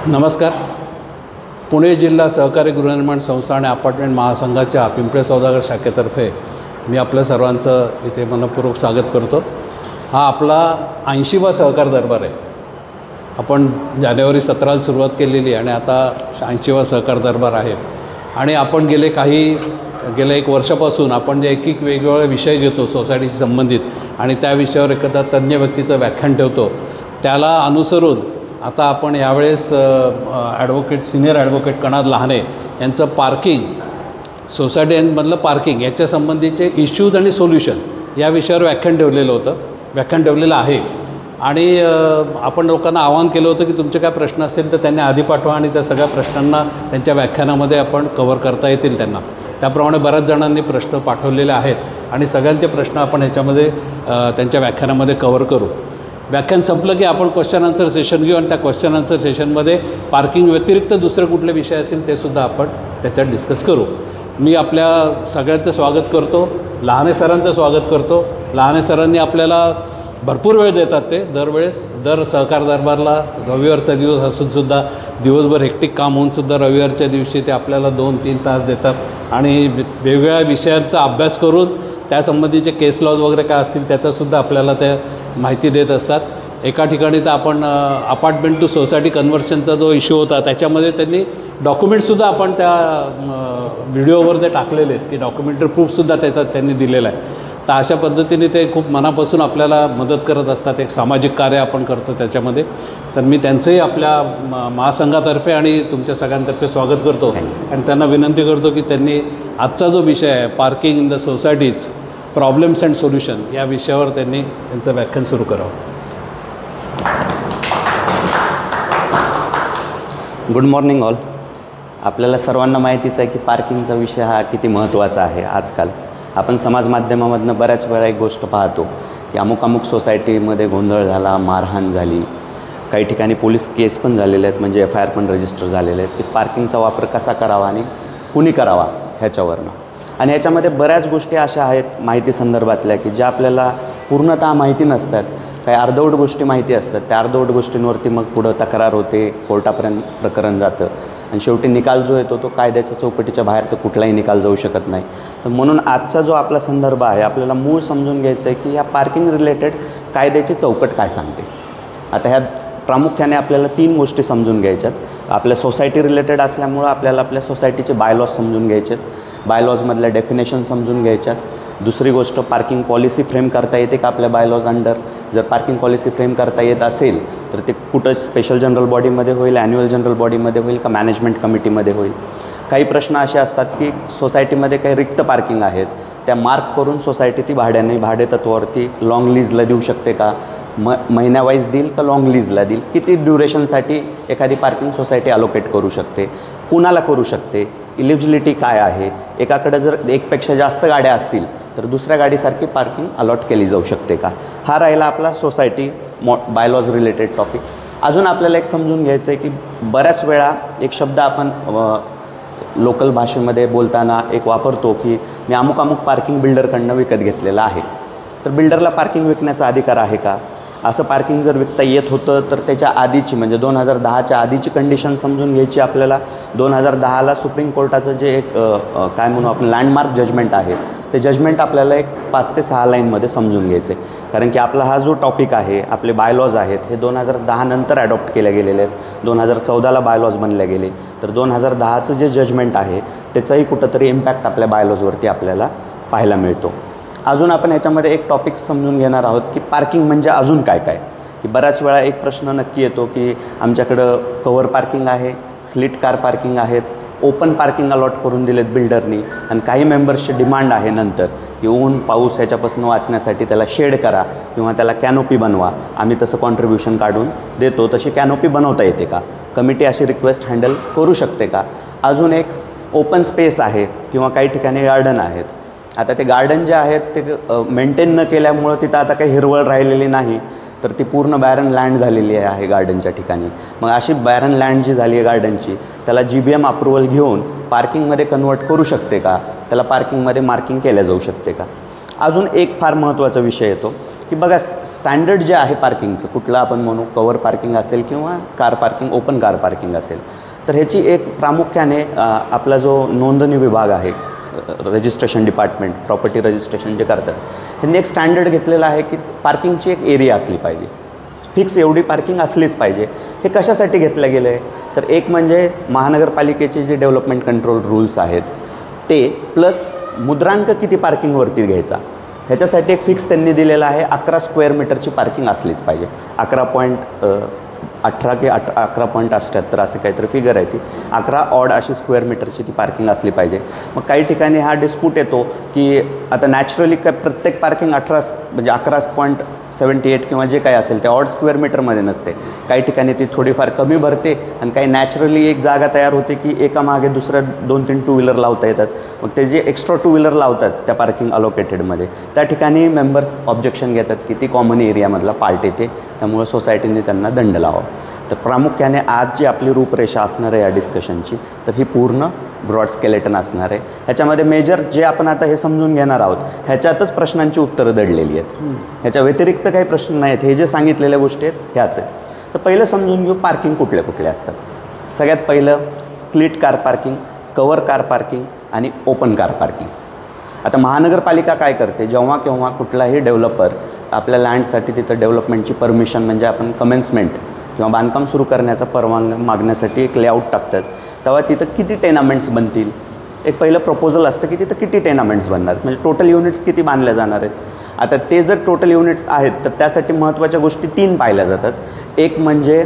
नमस्कार. पुणे जिल्हा सहकारी गृहनिर्माण संस्था आणि अपार्टमेंट महासंघाच्या पिंपळे सौदागर शाखेतर्फे मी आपल्या सर्वांचं इथे मनपूर्वक स्वागत करतो. हा आपला 80वा सहकार दरबार आहे. आपण जानेवारी 17ला सुरुवात केलेली आणि आता 80वा सहकार दरबार आहे. आणि आपण गेल्या एक वर्षापासून आपण जे एक वेगवेगळे विषय घेतो सोसायटीशी संबंधित आणि त्या विषयावर एखादा तज्ज्ञ व्यक्तीचं व्याख्यान ठेवतो, त्याला अनुसरून आता आपण यावेळेस सिनियर ॲडव्होकेट कणाद लहाने यांचं पार्किंग, सोसायटीमधलं पार्किंग याच्या संबंधीचे इश्यूज आणि सोल्युशन या विषयावर व्याख्यान ठेवलेलं आहे. आणि आपण लोकांना आवाहन केलं होतं की तुमचे काय प्रश्न असतील तर त्यांनी आधी पाठवा आणि त्या सगळ्या प्रश्नांना त्यांच्या व्याख्यानामध्ये आपण कव्हर करता येतील त्यांना. त्याप्रमाणे बऱ्याच जणांनी प्रश्न पाठवलेले आहेत आणि सगळ्यांचे प्रश्न आपण ह्याच्यामध्ये त्यांच्या व्याख्यानामध्ये कव्हर करू. व्याख्यान संपलं की आपण क्वेश्चन आन्सर सेशन घेऊ आणि त्या क्वेश्चन आन्सर सेशनमध्ये पार्किंग व्यतिरिक्त दुसरे कुठले विषय असतील ते सुद्धा आपण त्याच्यात डिस्कस करू. मी आपल्या सगळ्यांचं स्वागत करतो. लहाने सरांचं स्वागत करतो. लहाने सरांनी आपल्याला भरपूर वेळ देतात. ते दर सहकार दरबारला रविवारचा दिवस असूनसुद्धा दिवसभर हेक्टिक काम होऊनसुद्धा रविवारच्या दिवशी ते आपल्याला 2-3 तास देतात आणि वेगवेगळ्या विषयांचा अभ्यास करून त्यासंबंधीचे केस लॉज वगैरे काय असतील त्याचासुद्धा आपल्याला त्या माहिती देत असतात. एका ठिकाणी तर आपण अपार्टमेंट टू सोसायटी कन्व्हर्शनचा जो इश्यू होता त्याच्यामध्ये त्यांनी डॉक्युमेंटसुद्धा आपण त्या व्हिडिओवर ते टाकलेले आहेत की डॉक्युमेंटरी प्रूफसुद्धा त्याचा त्यांनी दिलेला आहे. तर अशा पद्धतीने ते खूप मनापासून आपल्याला मदत करत असतात. एक सामाजिक कार्य आपण करतो त्याच्यामध्ये. तर मी त्यांचंही आपल्या महासंघातर्फे आणि तुमच्या सगळ्यांतर्फे स्वागत करतो आणि त्यांना विनंती करतो की त्यांनी आजचा जो विषय आहे parking in the societies problems and solution या विषयावर त्यांनी त्यांचं व्याख्यान सुरू करावं. Good morning all. आपल्याला सर्वांना माहितीच आहे की पार्किंगचा विषय हा किती महत्त्वाचा आहे. आजकाल आपण समाज माध्यमामधनं बऱ्याच वेळा एक गोष्ट पाहतो की अमुक सोसायटीमध्ये गोंधळ झाला, मारहाण झाली, काही ठिकाणी पोलीस केस पण झालेले आहेत, म्हणजे FIR पण रजिस्टर झालेले आहेत की पार्किंगचा वापर कसा करावा आणि कुणी करावा ह्याच्यावरनं. आणि ह्याच्यामध्ये बऱ्याच गोष्टी अशा आहेत माहिती संदर्भातल्या की ज्या आपल्याला पूर्णतः माहिती नसतात. काही अर्धवट गोष्टी माहिती असतात. त्या अर्धवट गोष्टींवरती मग पुढं तक्रार होते, कोर्टापर्यंत प्रकरण जातं आणि शेवटी निकाल जो येतो तो कायद्याच्या चौकटीच्या बाहेर तर कुठलाही निकाल जाऊ शकत नाही. तर म्हणून आजचा जो आपला संदर्भ आहे आपल्याला मूळ समजून घ्यायचं आहे की ह्या पार्किंग रिलेटेड कायद्याची चौकट काय सांगते. आता ह्या प्रामुख्याने आपल्याला 3 गोष्टी समजून घ्यायच्यात. आपल्या सोसायटी रिलेटेड असल्यामुळं आपल्याला आपल्या सोसायटीचे बायलॉज समजून घ्यायचेत, बायलॉजमधल्या डेफिनेशन समजून घ्यायच्यात. दुसरी गोष्ट, पार्किंग पॉलिसी फ्रेम करता येते का आपल्या बायलॉज अंडर. जर पार्किंग पॉलिसी फ्रेम करता येत असेल तर ते कुठं स्पेशल जनरल बॉडीमध्ये होईल, ॲन्युअल जनरल बॉडीमध्ये होईल का मॅनेजमेंट कमिटीमध्ये होईल. काही प्रश्न असे असतात की सोसायटीमध्ये काही रिक्त पार्किंग आहेत त्या मार्क करून सोसायटी ती भाडेतत्वावरती लॉंग लीजला देऊ शकते का, महिन्यावाईज देईल का लॉंग लीजला देईल, किती ड्युरेशनसाठी एखादी पार्किंग सोसायटी अलोकेट करू शकते, कुणाला करू शकते, इलिजिबिलिटी काय आहे. एकाकडे जर एकपेक्षा जास्त गाड्या असतील तर दुसऱ्या गाडीसारखी पार्किंग अलॉट केली जाऊ शकते का. हा राहिला आपला सोसायटी बायलॉज रिलेटेड टॉपिक. अजून आपल्याला एक समजून घ्यायचं आहे की बऱ्याच वेळा एक शब्द आपण लोकल भाषेमध्ये बोलताना एक वापरतो की मी अमुक पार्किंग बिल्डरकडनं विकत घेतलेलं आहे. तर बिल्डरला पार्किंग विकण्याचा अधिकार आहे का. असं पार्किंग जर विकता येत होतं तर त्याच्या आधीची म्हणजे 2010च्या आधीची कंडिशन समजून घ्यायची आपल्याला. 2010ला सुप्रीम कोर्टाचं जे एक काय म्हणू आपण लँडमार्क जजमेंट आहे ते जजमेंट आपल्याला एक 5 ते 6 लाईनमध्ये समजून घ्यायचं आहे. कारण की आपला हा जो टॉपिक आहे, आपले बायलॉज आहेत हे 2010 नंतर ॲडॉप्ट केले गेलेले आहेत. 2014ला बायलॉज बनले गेले. तर 2010चं जे जजमेंट आहे त्याचाही कुठंतरी इम्पॅक्ट आपल्या बायलॉजवरती आपल्याला पाहायला मिळतो. अजून आपण याच्यामध्ये एक टॉपिक समजून घेणार आहोत की पार्किंग म्हणजे अजून काय काय. की बऱ्याच वेळा एक प्रश्न नक्की येतो की आमच्याकडं कव्हर पार्किंग आहे, स्लिट कार पार्किंग आहेत, ओपन पार्किंग अलॉट करून दिलेत बिल्डरनी आणि काही मेंबर्सची डिमांड आहे नंतर की ऊन पाऊस याच्यापासून वाचण्यासाठी त्याला शेड करा किंवा त्याला कॅनोपी बनवा. आम्ही तसं कॉन्ट्रीब्युशन काढून देतो. तशी कॅनोपी बनवता येते का, कमिटी अशी रिक्वेस्ट हँडल करू शकते का. अजून एक ओपन स्पेस आहे किंवा काही ठिकाणी गार्डन आहेत. आता ते गार्डन जे आहेत ते मेंटेन न केल्यामुळं तिथं आता काही हिरवळ राहिलेली नाही तर ती पूर्ण बॅरन लँड झालेली आहे गार्डनच्या ठिकाणी. मग अशी बॅरन लँड जी झाली आहे गार्डनची त्याला GBM अप्रूव्हल घेऊन पार्किंगमध्ये कन्वर्ट करू शकते का, त्याला पार्किंगमध्ये मार्किंग केल्या जाऊ शकते का. अजून एक फार महत्त्वाचा विषय येतो की बघा स्टँडर्ड जे आहे पार्किंगचं, कुठलं आपण म्हणू कवर पार्किंग असेल किंवा car parking, open car parking असेल, तर ह्याची एक प्रामुख्याने आपला जो नोंदणी विभाग आहे, रजिस्ट्रेशन डिपार्टमेंट, प्रॉपर्टी रजिस्ट्रेशन जे करतात, ह्यांनी एक स्टँडर्ड घेतलेलं आहे की पार्किंगची एक एरिया असली पाहिजे, फिक्स एवढी पार्किंग असलीच पाहिजे. हे कशासाठी घेतलं गेलं आहे, तर एक म्हणजे महानगरपालिकेचे जे डेव्हलपमेंट कंट्रोल रूल्स आहेत ते, प्लस मुद्रांक किती पार्किंगवरती घ्यायचा, ह्याच्यासाठी एक फिक्स त्यांनी दिलेला आहे. 11 स्क्वेअर मीटरची पार्किंग असलीच पाहिजे. 11.18 की 11.78 असं काहीतरी फिगर आहे ती. 11 ऑड अशी स्क्वेअर मीटरची ती पार्किंग असली पाहिजे. मग काही ठिकाणी हा डिस्प्यूट येतो की आता नॅचरली काय प्रत्येक पार्किंग 18 म्हणजे 11.78 किंवा जे काही असेल ते ऑड स्क्वेअर मीटरमध्ये नसते. काही ठिकाणी ती थोडीफार कमी भरते आणि काही नॅचरली एक जागा तयार होते की एका मागे दुसऱ्या 2-3 टू व्हीलर लावता येतात. मग ते जे एक्स्ट्रा टू व्हीलर लावतात त्या पार्किंग अलोकेटेडमध्ये, त्या ठिकाणी मेंबर्स ऑब्जेक्शन घेतात की ती कॉमन एरियामधला पार्ट येते, त्यामुळे सोसायटीने त्यांना दंड लावा. तर प्रामुख्याने आज जी आपली रूपरेषा असणार आहे या डिस्कशनची, तर ही पूर्ण ब्रॉड स्केलेटन असणार आहे. ह्याच्यामध्ये मेजर जे आपण आता हे समजून घेणार आहोत ह्याच्यातच प्रश्नांची उत्तरं दडलेली आहेत. ह्याच्या व्यतिरिक्त काही प्रश्न नाहीत. हे जे सांगितलेल्या गोष्टी आहेत ह्याच आहेत. तर पहिलं समजून घेऊ पार्किंग कुठले कुठले असतात. सगळ्यात पहिलं split car parking, cover car parking आणि ओपन कार पार्किंग. आता महानगरपालिका काय करते, जेव्हा केव्हा कुठलाही डेव्हलपर आपल्या लँडसाठी तिथं डेव्हलपमेंटची परमिशन म्हणजे आपण कमेन्समेंट किंवा बांधकाम सुरू करण्याचा परवानगी मागण्यासाठी एक लेआउट टाकतात, तेव्हा तिथं किती टेनामेंट्स बनतील, एक पहिलं प्रपोजल असतं की तिथं किती टेनामेंट्स बनणार, म्हणजे टोटल युनिट्स किती बांधल्या जाणार आहेत. आता ते जर टोटल युनिट्स आहेत तर त्यासाठी महत्त्वाच्या गोष्टी 3 पाहिल्या जातात. एक म्हणजे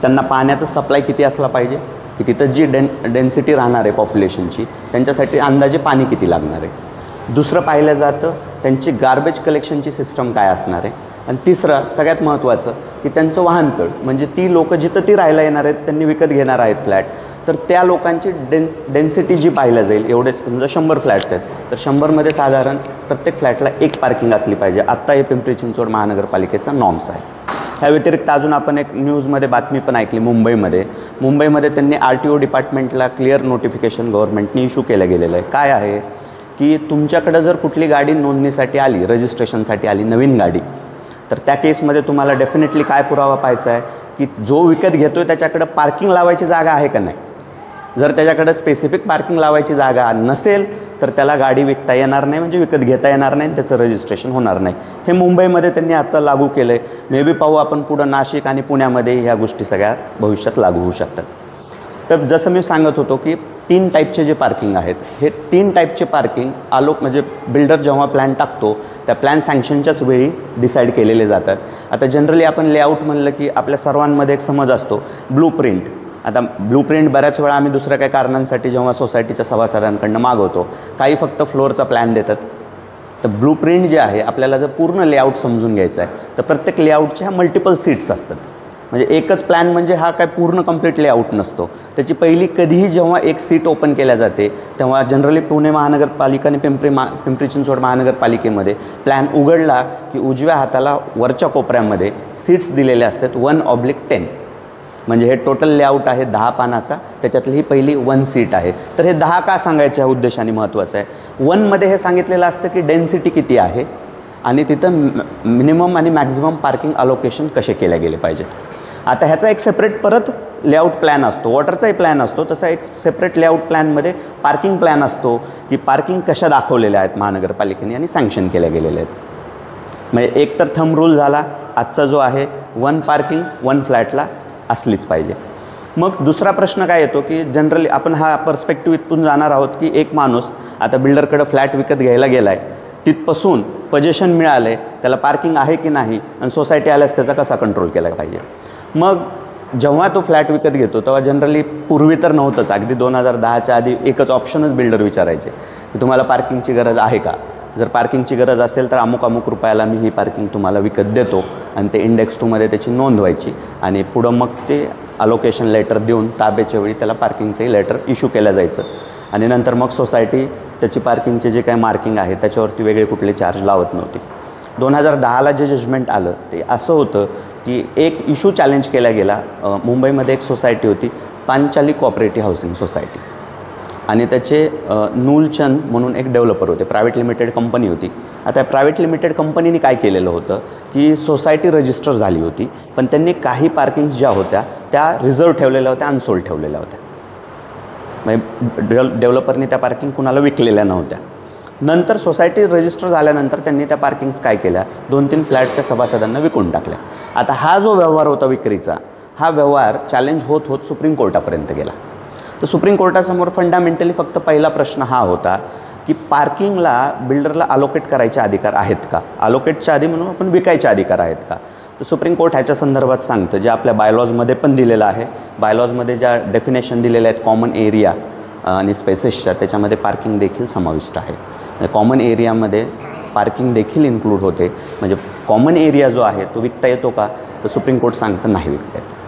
त्यांना पाण्याचा सप्लाय किती असला पाहिजे, की तिथं जी डेन्सिटी राहणार आहे पॉप्युलेशनची त्यांच्यासाठी अंदाजे पाणी किती लागणार आहे. दुसरं पाहिलं जातं त्यांची गार्बेज कलेक्शनची सिस्टम काय असणार आहे. आणि तिसरं सगळ्यात महत्त्वाचं की त्यांचं वाहनतळ, म्हणजे ती लोकं जिथं ती राहायला येणार आहेत, त्यांनी विकत घेणार आहेत फ्लॅट, तर त्या लोकांची डेन्सिटी जी पाहिलं जाईल. एवढे समजा 100 फ्लॅट्स आहेत तर 100मध्ये साधारण प्रत्येक फ्लॅटला एक पार्किंग असली पाहिजे. आत्ता हे पिंपरी चिंचवड महानगरपालिकेचा नॉर्म्स आहे. ह्या व्यतिरिक्त अजून आपण एक न्यूजमध्ये बातमी पण ऐकली, मुंबईमध्ये त्यांनी RTO डिपार्टमेंटला क्लिअर नोटिफिकेशन गव्हर्नमेंटने इश्यू केलं गेलेलं आहे. काय आहे की तुमच्याकडं जर कुठली गाडी नोंदणीसाठी आली, रजिस्ट्रेशनसाठी आली नवीन गाडी, तर त्या केसमध्ये तुम्हाला डेफिनेटली काय पुरावा पाहायचा आहे की जो विकत घेतो आहे त्याच्याकडं पार्किंग लावायची जागा आहे का नाही. जर त्याच्याकडं स्पेसिफिक पार्किंग लावायची जागा नसेल तर त्याला गाडी विकता येणार नाही, म्हणजे विकत घेता येणार नाही, त्याचं रजिस्ट्रेशन होणार नाही. हे मुंबईमध्ये त्यांनी आता लागू केलं आहे. मे बी पाहू आपण पुढं नाशिक आणि पुण्यामध्ये ह्या गोष्टी सगळ्या भविष्यात लागू होऊ शकतात. तर जसं मी सांगत होतो की 3 टाईपचे जे पार्किंग आहेत, हे 3 टाईपचे पार्किंग म्हणजे बिल्डर जेव्हा प्लॅन टाकतो त्या प्लॅन सँक्शनच्याच वेळी डिसाईड केलेले जातात. आता जनरली आपण लेआउट म्हणलं की आपल्या सर्वांमध्ये एक समज असतो ब्लूप्रिंट. आता ब्लूप्रिंट बऱ्याच वेळा आम्ही दुसऱ्या काही कारणांसाठी जेव्हा सोसायटीच्या सभासदांकडनं मागवतो, काही फक्त फ्लोअरचा प्लॅन देतात. तर ब्लूप्रिंट जे आहे आपल्याला जर पूर्ण लेआउट समजून घ्यायचा आहे तर प्रत्येक लेआउटच्या ह्या मल्टिपल सीट्स असतात. म्हणजे एकच प्लॅन म्हणजे हा काय पूर्ण कंप्लीट लेआउट नसतो. त्याची पहिली कधीही जेव्हा एक सीट ओपन केल्या जाते तेव्हा जनरली पुणे महानगरपालिका आणि पिंपरी चिंचवड महानगरपालिकेमध्ये प्लॅन उघडला की उजव्या हाताला वरच्या कोपऱ्यामध्ये सीट्स दिलेल्या असतात 1/10. म्हणजे हे टोटल लेआउट आहे 10 पानाचा, त्याच्यातली ही पहिली 1 सीट आहे. तर हे 10 का सांगायचं ह्या उद्देशाने महत्त्वाचं आहे. 1मध्ये हे सांगितलेलं असतं की डेन्सिटी किती आहे आणि तिथं मिनिमम आणि मॅक्झिमम पार्किंग अलोकेशन कसे केले गेले पाहिजेत. आता ह्याचा एक सेपरेट परत लेआउट प्लॅन असतो, वॉटरचाही प्लॅन असतो, तसा एक सेपरेट लेआउट प्लॅनमध्ये पार्किंग प्लॅन असतो की पार्किंग कशा दाखवलेल्या आहेत महानगरपालिकेने आणि सँक्शन केल्या गेलेल्या आहेत. म्हणजे एक तर थंब रूल झाला आजचा जो आहे 1 पार्किंग 1 फ्लॅटला असलीच पाहिजे. मग दुसरा प्रश्न काय येतो की जनरली आपण हा पर्स्पेक्टिव्ह इथून जाणार आहोत की एक माणूस आता बिल्डरकडं फ्लॅट विकत घ्यायला गेला आहे, तिथपासून पोजेशन मिळालं आहे, त्याला पार्किंग आहे की नाही आणि सोसायटी आल्यास त्याचा कसा कंट्रोल केला पाहिजे. मग जेव्हा तो फ्लॅट विकत घेतो तेव्हा जनरली पूर्वी तर नव्हतंच, अगदी 2010च्या आधी एकच ऑप्शनच बिल्डर विचारायचे की तुम्हाला पार्किंगची गरज आहे का. जर पार्किंगची गरज असेल तर अमुक रुपयाला मी ही पार्किंग तुम्हाला विकत देतो आणि ते इंडेक्स 2मध्ये त्याची नोंद व्हायची आणि पुढं मग ते अलोकेशन लेटर देऊन ताब्याच्या वेळी त्याला पार्किंगचंही लेटर इश्यू केलं जायचं आणि नंतर मग सोसायटी त्याची पार्किंगचे जे काही मार्किंग आहे त्याच्यावरती वेगळे कुठले चार्ज लावत नव्हती. 2010ला जे जजमेंट आलं ते असं होतं की एक इश्यू चॅलेंज केला गेला. मुंबईमध्ये एक सोसायटी होती पांचाली कोऑपरेटिव्ह हाऊसिंग सोसायटी. आणि त्याचे नूलचंद म्हणून एक डेव्हलपर होते, प्रायव्हेट लिमिटेड कंपनी होती. आता प्रायव्हेट लिमिटेड कंपनीने काय केलेलं होतं की सोसायटी रजिस्टर झाली होती, पण त्यांनी काही पार्किंग्स ज्या होत्या त्या रिझर्व ठेवलेल्या होत्या, अनसोल्ड ठेवलेल्या होत्या. म्हणजे डेव्हलपरनी त्या पार्किंग कुणाला विकलेल्या नव्हत्या. नंतर सोसायटी रजिस्टर झाल्यानंतर त्यांनी त्या पार्किंग्स काय केल्या, 2-3 फ्लॅटच्या सभासदांना विकून टाकल्या. आता हा जो व्यवहार होता विक्रीचा, हा व्यवहार चॅलेंज होत होत सुप्रीम कोर्टापर्यंत गेला. तर सुप्रीम कोर्टासमोर फंडामेंटली फक्त पहिला प्रश्न हा होता की पार्किंगला बिल्डरला अलोकेट करायचे अधिकार आहेत का, अलोकेटच्या आधी म्हणून आपण विकायचे अधिकार आहेत का. तर सुप्रीम कोर्ट ह्याच्या संदर्भात सांगतं, जे आपल्या बायलॉजमध्ये पण दिलेलं आहे. बायलॉजमध्ये ज्या डेफिनेशन दिलेल्या आहेत कॉमन एरिया आणि स्पेसेसच्या, त्याच्यामध्ये पार्किंग देखील समाविष्ट आहे. कॉमन एरियामध्ये पार्किंग देखील इन्क्लूड होते. म्हणजे कॉमन एरिया जो आहे तो विकता येतो का, तर सुप्रीम कोर्ट सांगतं नाही विकता येतं.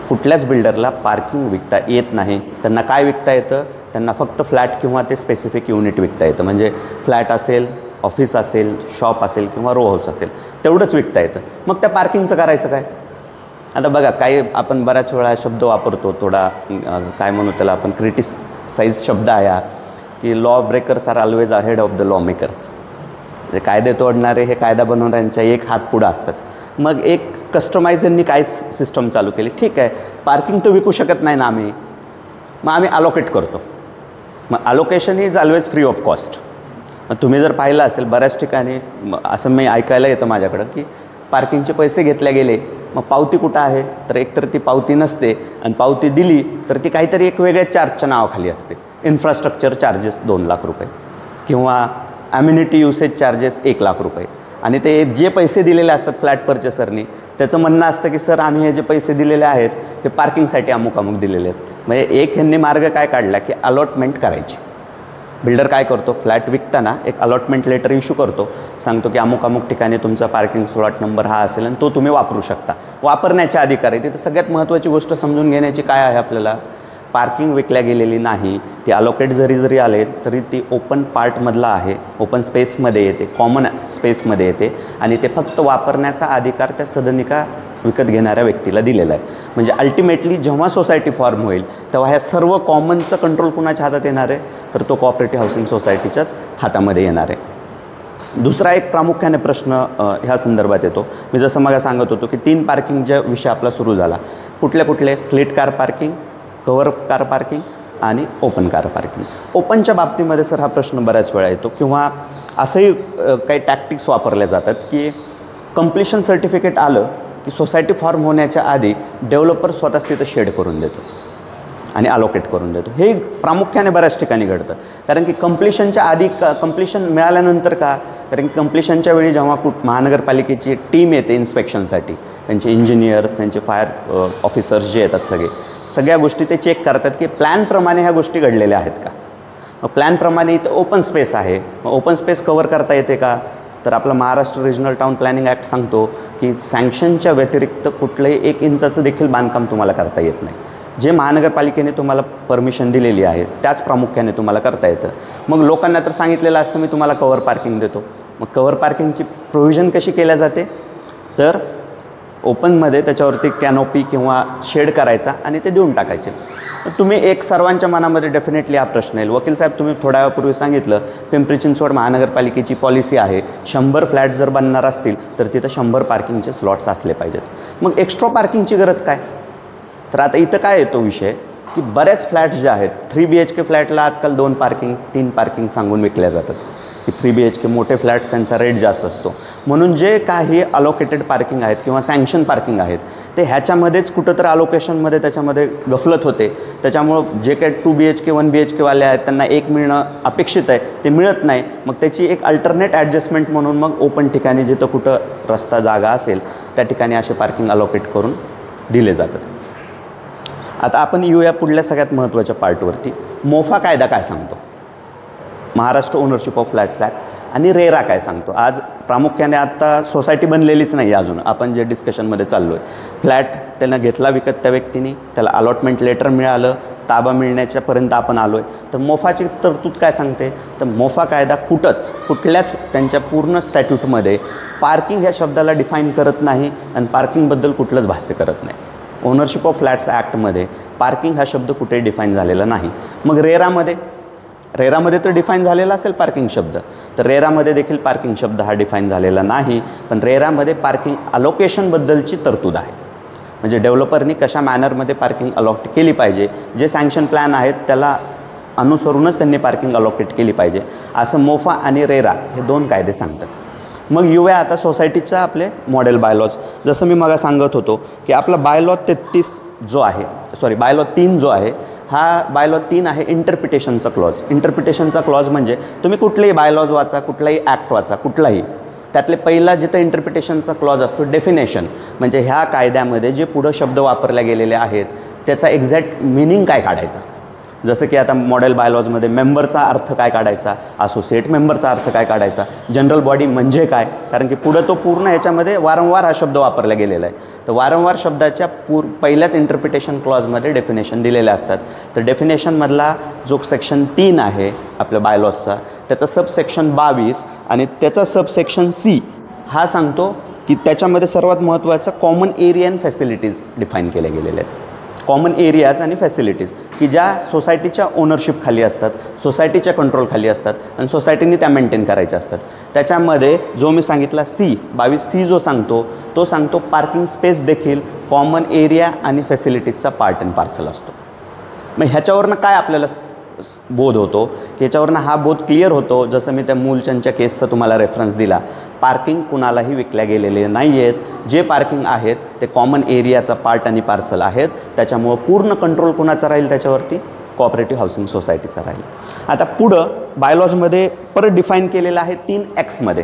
कुठल्याच बिल्डरला पार्किंग विकता येत नाही. त्यांना काय विकता येतं, त्यांना फक्त फ्लॅट किंवा ते स्पेसिफिक युनिट विकता येतं. म्हणजे फ्लॅट असेल, ऑफिस असेल, शॉप असेल किंवा रो हाऊस असेल, तेवढंच विकता येतं. मग त्या पार्किंगचं करायचं काय. आता बघा, काही आपण बऱ्याच वेळा शब्द वापरतो, थोडा काय म्हणू त्याला आपण, क्रिटिसाइज शब्द आहे की law breakers are always ahead of the law makers. म्हणजे कायदे तोडणारे हे कायदा बनवणाऱ्यांच्या एक हात पुढं असतात. मग एक कस्टमाइज यांनी काय सिस्टम चालू केली, ठीक आहे पार्किंग तर विकू शकत नाही ना आम्ही, मग आम्ही अलोकेट करतो. मग allocation is always free of cost. मग तुम्ही जर पाहिलं असेल बऱ्याच ठिकाणी असं मी ऐकायला येतं माझ्याकडं की पार्किंगचे पैसे घेतले गेले, मग पावती कुठं आहे, तर एकतर ती पावती नसते आणि पावती दिली तर ती काहीतरी एक वेगळ्या चार्जच्या नावाखाली असते. इन्फ्रास्ट्रक्चर चार्जेस 2 लाख रुपये किंवा ॲम्युनिटी युसेज चार्जेस 1 लाख रुपये. आणि ते जे पैसे दिलेले असतात फ्लॅट परचेसरनी, त्याचं म्हणणं असतं की सर आम्ही हे जे पैसे दिलेले आहेत हे पार्किंगसाठी अमुक अमुक दिलेले आहेत. म्हणजे एक ह्यांनी मार्ग काय काढला की अलॉटमेंट करायची. बिल्डर काय करतो, फ्लॅट विकताना एक अलॉटमेंट लेटर इश्यू करतो, सांगतो की अमुक अमुक ठिकाणी तुमचा पार्किंग स्लॉट नंबर हा असेल आणि तो तुम्ही वापरू शकता. वापरण्याचे अधिकार आहे. तिथं सगळ्यात महत्त्वाची गोष्ट समजून घेण्याची काय आहे आपल्याला, पार्किंग विकल्या गेलेली नाही, ती अलोकेट जरी आले तरी ती ओपन पार्टमधला आहे, ओपन स्पेसमध्ये येते, कॉमन स्पेसमध्ये येते आणि ते फक्त वापरण्याचा अधिकार त्या सदनिका विकत घेणाऱ्या व्यक्तीला दिलेला आहे. म्हणजे अल्टिमेटली जेव्हा सोसायटी फॉर्म होईल तेव्हा ह्या सर्व कॉमनचं कंट्रोल कुणाच्या हातात येणार आहे, तर तो कोऑपरेटिव्ह हाऊसिंग सोसायटीच्याच हातामध्ये येणार आहे. दुसरा एक प्रामुख्याने प्रश्न ह्या संदर्भात येतो. मी जसं मग सांगत होतो की 3 पार्किंगच्या विषय आपला सुरू झाला. कुठले slate car parking, cover car parking आणि ओपन कार पार्किंग. ओपनच्या बाबतीमध्ये सर हा प्रश्न बऱ्याच वेळा येतो किंवा असंही काही टॅक्टिक्स वापरल्या जातात की कंप्लिशन सर्टिफिकेट आलं की सोसायटी फॉर्म होण्याच्या आधी डेव्हलपर स्वतःच तिथं शेड करून देतो आणि अलोकेट करून देतो. हे प्रामुख्याने बऱ्याच ठिकाणी घडतं. कारण की कंप्लिशनच्या आधी कंप्लिशन मिळाल्यानंतर का, कारण की कंप्लिशनच्या वेळी जेव्हा महानगरपालिकेची टीम येते इन्स्पेक्शनसाठी, त्यांचे इंजिनियर्स, त्यांचे फायर ऑफिसर्स जे येतात सगळ्या गोष्टी ते चेक करतात की प्लॅनप्रमाणे ह्या गोष्टी घडलेल्या आहेत का. मग प्लॅनप्रमाणे इथं ओपन स्पेस आहे, मग ओपन स्पेस कव्हर करता येते का, तर आपलं Maharashtra regional town planning act सांगतो की सँक्शनच्या व्यतिरिक्त कुठलंही 1 इंचाचं देखील बांधकाम तुम्हाला करता येत नाही. जे महानगरपालिकेने तुम्हाला परमिशन दिलेली आहे त्याच प्रामुख्याने तुम्हाला करता येतं. मग लोकांना तर सांगितलेलं असतं मी तुम्हाला कव्हर पार्किंग देतो. मग कव्हर पार्किंगची प्रोव्हिजन कशी केल्या जाते, तर ओपनमध्ये त्याच्यावरती कॅनोपी किंवा शेड करायचा आणि ते देऊन टाकायचे. तुम्ही एक सर्वांच्या मनामध्ये डेफिनेटली हा प्रश्न येईल, वकील साहेब तुम्ही थोड्या वेळापूर्वी सांगितलं पिंपरी चिंचवड महानगरपालिकेची पॉलिसी आहे 100 फ्लॅट जर बनणार असतील तर तिथं 100 पार्किंगचे स्लॉट्स असले पाहिजेत. मग एक्स्ट्रा पार्किंगची गरज काय, तर आता इथं काय येतो विषय की बऱ्याच फ्लॅट्स जे आहेत 3 BHK फ्लॅटला आजकाल 2 पार्किंग 3 पार्किंग सांगून विकल्या जातात की 3 BHK मोठे फ्लॅट्स त्यांचा रेट जास्त असतो. म्हणून जे काही अलोकेटेड पार्किंग आहेत किंवा सँक्शन पार्किंग आहेत ते ह्याच्यामध्येच कुठंतरी अलोकेशनमध्ये त्याच्यामध्ये गफलत होते. त्याच्यामुळं जे काही 2 BHK 1 BHK वाले आहेत त्यांना एक मिळणं अपेक्षित आहे ते मिळत नाही. मग त्याची एक अल्टरनेट ॲडजस्टमेंट म्हणून मग ओपन ठिकाणी जिथं कुठं रस्ता जागा असेल त्या ठिकाणी असे पार्किंग अलोकेट करून दिले जातात. आता आपण येऊया पुढल्या सगळ्यात महत्त्वाच्या पार्टवरती. मोफा कायदा काय सांगतो, Maharashtra ownership of flats act, आणि रेरा काय सांगतो. आज प्रामुख्याने आत्ता सोसायटी बनलेलीच नाही अजून, आपण जे डिस्कशनमध्ये चाललो आहे. फ्लॅट त्यानं घेतला विकत त्या व्यक्तीने, त्याला अलॉटमेंट लेटर मिळालं, ताबा मिळण्याच्यापर्यंत आपण आलो आहे. तर मोफाची तरतूद काय सांगते, तर मोफा कायदा कुठल्याच त्यांच्या पूर्ण स्टॅट्यूटमध्ये पार्किंग ह्या शब्दाला डिफाईन करत नाही आणि पार्किंगबद्दल कुठलंच भाष्य करत नाही. ओनरशिप ऑफ फ्लॅट्स ॲक्टमध्ये पार्किंग हा शब्द कुठेही डिफाईन झालेला नाही. मग रेरामध्ये तर डिफाईन झालेला असेल पार्किंग शब्द, तर रेरामध्ये देखील पार्किंग शब्द हा डिफाईन झालेला नाही. पण रेरामध्ये पार्किंग अलोकेशनबद्दलची तरतूद आहे. म्हणजे डेव्हलपरनी कशा मॅनरमध्ये पार्किंग अलॉट केली पाहिजे, जे सँक्शन प्लॅन आहेत त्याला अनुसरूनच त्यांनी पार्किंग अलॉकेट केली पाहिजे, असं मोफा आणि रेरा हे 2 कायदे सांगतात. मग येऊया आता सोसायटीचा आपले मॉडेल बायलॉज. जसं मी मग सांगत होतो की आपला बायलॉ 33 जो आहे, बायलॉ 3 जो आहे, हा बायलॉ 3 आहे इंटरप्रिटेशनचा क्लॉज. इंटरप्रिटेशनचा क्लॉज म्हणजे तुम्ही कुठलेही बायलॉज वाचा, कुठलाही ॲक्ट वाचा, कुठलाही, त्यातले पहिला जिथं इंटरप्रिटेशनचा क्लॉज असतो डेफिनेशन, म्हणजे ह्या कायद्यामध्ये जे पुढं शब्द वापरले गेलेले आहेत त्याचा एक्झॅक्ट मिनिंग काय काढायचा. जसं की आता मॉडेल बायलॉजमध्ये मेंबरचा अर्थ काय काढायचा, असोसिएट मेंबरचा अर्थ काय काढायचा, जनरल बॉडी म्हणजे काय, कारण की पुढं तो पूर्ण ह्याच्यामध्ये वारंवार हा शब्द वापरला गेलेला आहे. तर वारंवार शब्दाच्या पहिल्याच इंटरप्रिटेशन क्लॉजमध्ये डेफिनेशन दिलेले असतात. तर डेफिनेशनमधला जो सेक्शन 3 आहे आपल्या बायलॉजचा, त्याचा सबसेक्शन 22 आणि त्याचा सबसेक्शन C हा सांगतो की त्याच्यामध्ये सर्वात महत्त्वाचं common area and facilities define केले गेलेले आहेत. कॉमन एरियाज आणि फॅसिलिटीज की ज्या सोसायटीच्या ओनरशिप खाली असतात, सोसायटीच्या कंट्रोल खाली असतात आणि सोसायटीने त्या मेंटेन करायच्या असतात. त्याच्यामध्ये जो मी सांगितला 22C जो सांगतो तो सांगतो पार्किंग स्पेस देखील कॉमन एरिया आणि फॅसिलिटीजचा पार्ट अँड पार्सल असतो. मग ह्याच्यावरनं काय आपल्याला बोध होतो की याच्यावरनं हा बोध क्लिअर होतो, जसं मी त्या मूलचंदच्या केसचा तुम्हाला रेफरन्स दिला, पार्किंग कुणालाही विकल्या गेलेले नाही आहेत. जे पार्किंग आहेत ते कॉमन एरियाचा पार्ट आणि पार्सल आहेत. त्याच्यामुळं पूर्ण कंट्रोल कुणाचा राहील त्याच्यावरती, कोऑपरेटिव्ह हाऊसिंग सोसायटीचा राहील. आता पुढं बायलॉजमध्ये परत डिफाईन केलेला आहे 3X मध्ये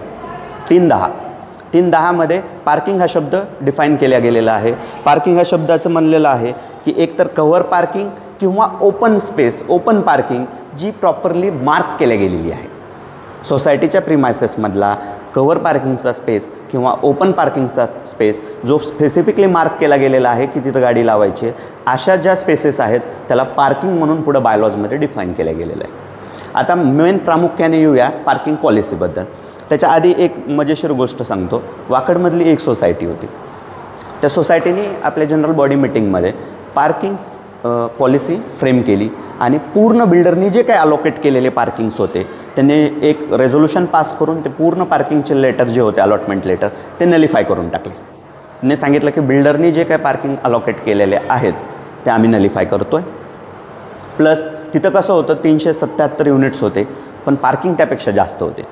310मध्ये पार्किंग हा शब्द डिफाईन केला गेलेला आहे. पार्किंग हा शब्दाचं म्हणलेलं आहे की एकतर कव्हर पार्किंग किंवा ओपन पार्किंग जी प्रॉपरली मार्क केल्या गेलेली आहे. सोसायटीच्या प्रिमायसेसमधला कव्हर पार्किंगचा स्पेस किंवा ओपन पार्किंगचा स्पेस जो स्पेसिफिकली मार्क केला गेलेला आहे की तिथं गाडी लावायची, अशा ज्या स्पेसेस आहेत त्याला पार्किंग म्हणून पुढं बायलॉजमध्ये डिफाईन केलं गेलेलं आहे. आता मेन प्रामुख्याने येऊया पार्किंग पॉलिसीबद्दल. त्याच्या आधी एक मजेशीर गोष्ट सांगतो. वाकडमधली एक सोसायटी होती. त्या सोसायटीने आपल्या जनरल बॉडी मिटिंगमध्ये पार्किंग पॉलिसी फ्रेम केली आणि पूर्ण बिल्डरनी जे काही अलोकेट केलेले पार्किंग्स होते त्यांनी एक रेझोल्युशन पास करून ते पूर्ण पार्किंगचे लेटर जे होते, अलॉटमेंट लेटर, ते नलिफाय करून टाकले. त्यांनी सांगितलं की बिल्डरनी जे काही पार्किंग अलोकेट केलेले आहेत ते आम्ही नलिफाय करतो आहे. प्लस तिथं कसं होतं 377 युनिट्स होते पण पार्किंग त्यापेक्षा जास्त होते.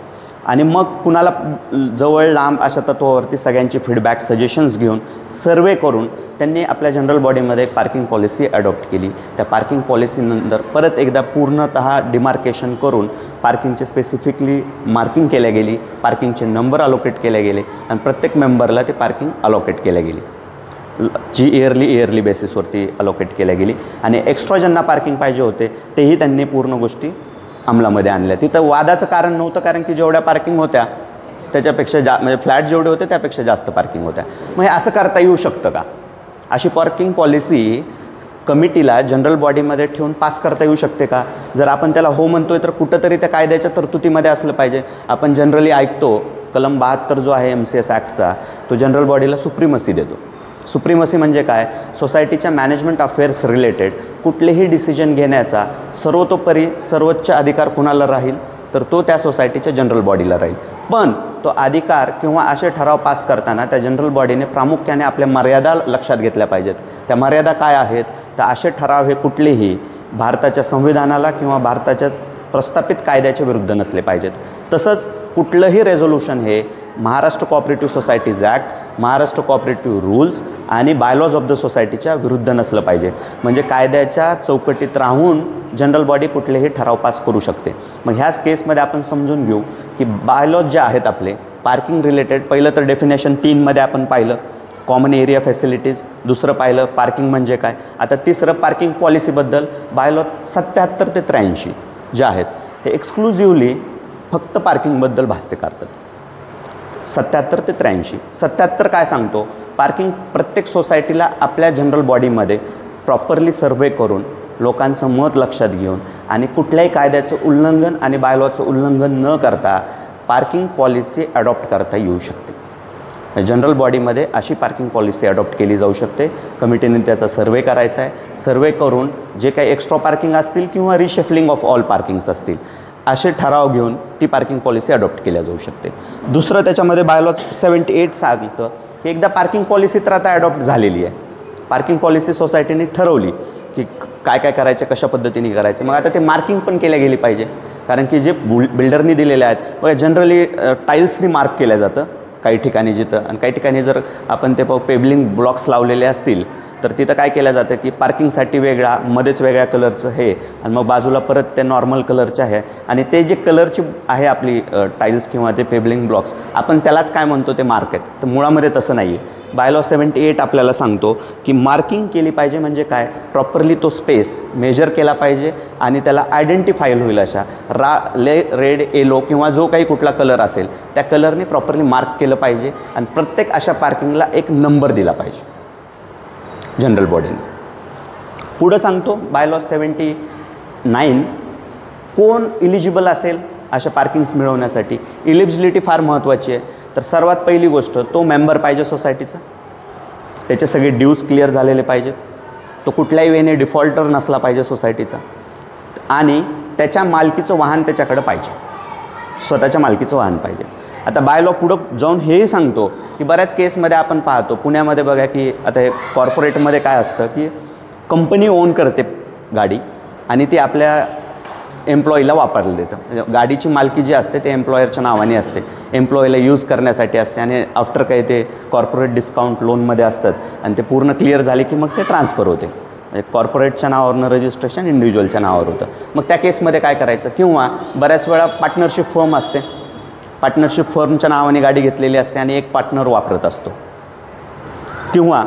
आणि मग कुणाला जवळ लांब अशा तत्वावरती सगळ्यांची फीडबॅक सजेशन्स घेऊन सर्वे करून त्यांनी आपल्या जनरल बॉडीमध्ये एक पार्किंग पॉलिसी अडॉप्ट केली. त्या पार्किंग पॉलिसीनंतर परत एकदा पूर्णतः डिमार्केशन करून पार्किंगचे स्पेसिफिकली मार्किंग केल्या गेली, पार्किंगचे नंबर अलोकेट केले गेले आणि प्रत्येक मेंबरला ते पार्किंग अलोकेट केल्या गेली, जी इयरली बेसिसवरती अलोकेट केल्या गेली. आणि एक्स्ट्रा ज्यांना पार्किंग पाहिजे होते तेही त्यांनी पूर्ण गोष्टी अंमलामध्ये आणल्या. तिथं वादाचं कारण नव्हतं, कारण की जेवढ्या पार्किंग होत्या त्याच्यापेक्षा म्हणजे फ्लॅट जेवढे होते त्यापेक्षा जास्त पार्किंग होत्या. मग हे असं करता येऊ शकतं का? अशी पार्किंग पॉलिसी कमिटीला जनरल बॉडीमध्ये ठेवून पास करता येऊ शकते का? जर आपण त्याला हो म्हणतोय तर कुठंतरी त्या कायद्याच्या तरतुदीमध्ये असलं पाहिजे. आपण जनरली ऐकतो कलम 72 जो आहे MCS ॲक्टचा, तो जनरल बॉडीला सुप्रीमसी देतो. सुप्रीमसी म्हणजे काय? सोसायटीच्या मॅनेजमेंट अफेअर्स रिलेटेड कुठलेही डिसिजन घेण्याचा सर्वतोपरी सर्वोच्च अधिकार कुणाला राहील तर तो त्या सोसायटीच्या जनरल बॉडीला राहील. पण तो अधिकार किंवा असे ठराव पास करताना त्या जनरल बॉडीने प्रामुख्याने आपल्या मर्यादा लक्षात घेतल्या पाहिजेत. त्या मर्यादा काय आहेत? तर असे ठराव हे कुठलेही भारताच्या संविधानाला किंवा भारताच्या प्रस्थापित कायद्याच्या विरुद्ध नसले पाहिजेत. तसंच कुठलंही रेझोल्युशन हे Maharashtra cooperative societies act, Maharashtra cooperative rules आणि बायलॉज ऑफ द सोसायटीच्या विरुद्ध नसलं पाहिजे. म्हणजे कायद्याच्या चौकटीत राहून जनरल बॉडी कुठलेही ठराव पास करू शकते. मग ह्याच केसमध्ये आपण समजून घेऊ की बायलॉज जे आहेत आपले पार्किंग रिलेटेड, पहिलं तर डेफिनेशन 3मध्ये आपण पाहिलं कॉमन एरिया फॅसिलिटीज, दुसरं पाहिलं पार्किंग म्हणजे काय. आता तिसरं पार्किंग पॉलिसीबद्दल बायलॉज 77 ते 83 जे आहेत हे एक्सक्लुझिव्हली फक्त पार्किंगबद्दल भाष्य करतात. 77 ते 83. 77 काय सांगतो? पार्किंग प्रत्येक सोसायटीला आपल्या जनरल बॉडीमध्ये प्रॉपरली सर्वे करून लोकांचं मत लक्षात घेऊन आणि कुठल्याही कायद्याचं उल्लंघन आणि बायलॉचं उल्लंघन न करता पार्किंग पॉलिसी अडॉप्ट करता येऊ शकते. जनरल बॉडीमध्ये अशी पार्किंग पॉलिसी अडॉप्ट केली जाऊ शकते. कमिटीने त्याचा सर्वे करायचा आहे. सर्वे करून जे काही एक्स्ट्रा पार्किंग असतील किंवा रिशेफलिंग ऑफ ऑल पार्किंग्स असतील असे ठराव घेऊन ती पार्किंग पॉलिसी अडॉप्ट केल्या जाऊ शकते. दुसरं त्याच्यामध्ये बायलॉ 78 सांगतं की एकदा पार्किंग पॉलिसी तर आता अडॉप्ट झालेली आहे. पार्किंग पॉलिसी सोसायटीने ठरवली की काय काय करायचं, कशा पद्धतीने करायचं. मग आता ते मार्किंग पण केल्या गेली पाहिजे. कारण की जे बिल्डरनी दिलेले आहेत बघा, जनरली टाईल्सनी मार्क केलं जातं काही ठिकाणी जिथं, आणि काही ठिकाणी जर आपण ते पेबलिंग ब्लॉक्स लावलेले असतील तर तिथं काय केलं जातं की पार्किंगसाठी वेगळा, मध्येच वेगळ्या कलरचं हे, आणि मग बाजूला परत ते नॉर्मल कलरचे आहे. आणि ते जे कलरची आहे आपली टाईल्स किंवा ते पेबलिंग ब्लॉक्स, आपण त्यालाच काय म्हणतो ते मार्क आहेत. तर मुळामध्ये तसं नाही आहे. बायलॉ 78 आपल्याला सांगतो की मार्किंग केली पाहिजे म्हणजे काय, प्रॉपरली तो स्पेस मेजर केला पाहिजे आणि त्याला आयडेंटिफायल होईल अशा रेड, येलो किंवा जो काही कुठला कलर असेल त्या कलरने प्रॉपरली मार्क केलं पाहिजे. आणि प्रत्येक अशा पार्किंगला एक नंबर दिला पाहिजे जनरल बॉडीने. पुढं सांगतो बायलॉ 79 कोण इलिजिबल असेल अशा पार्किंग्स मिळवण्यासाठी. इलिजिबिलिटी फार महत्त्वाची आहे. तर सर्वात पहिली गोष्ट, तो मेंबर पाहिजे सोसायटीचा, त्याचे सगळे ड्यूज क्लिअर झालेले पाहिजेत, तो कुठल्याही वेने डिफॉल्टर नसला पाहिजे सोसायटीचा, आणि त्याच्या मालकीचं वाहन त्याच्याकडं पाहिजे, स्वतःच्या मालकीचं वाहन पाहिजे. आता बायलॉ पुढं जाऊन हेही सांगतो की बऱ्याच केसमध्ये आपण पाहतो, पुण्यामध्ये बघा की आता हे कॉर्पोरेटमध्ये काय असतं की कंपनी ओन करते गाडी आणि ती आपल्या एम्प्लॉईला वापरलं देतं. म्हणजे गाडीची मालकी जी असते ते एम्प्लॉयरच्या नावाने असते, एम्प्लॉईला यूज करण्यासाठी असते, आणि आफ्टर काही ते कॉर्पोरेट डिस्काउंट लोनमध्ये असतात आणि ते पूर्ण क्लिअर झाले की मग ते ट्रान्सफर होते. म्हणजे कॉर्पोरेटच्या नावावरनं रजिस्ट्रेशन इंडिव्हिज्युअलच्या नावावर होतं. मग त्या केसमध्ये काय करायचं, किंवा बऱ्याच वेळा पार्टनरशिप फर्म असते, पार्टनरशिप फर्मच्या नावाने गाडी घेतलेली असते आणि एक पार्टनर वापरत असतो, किंवा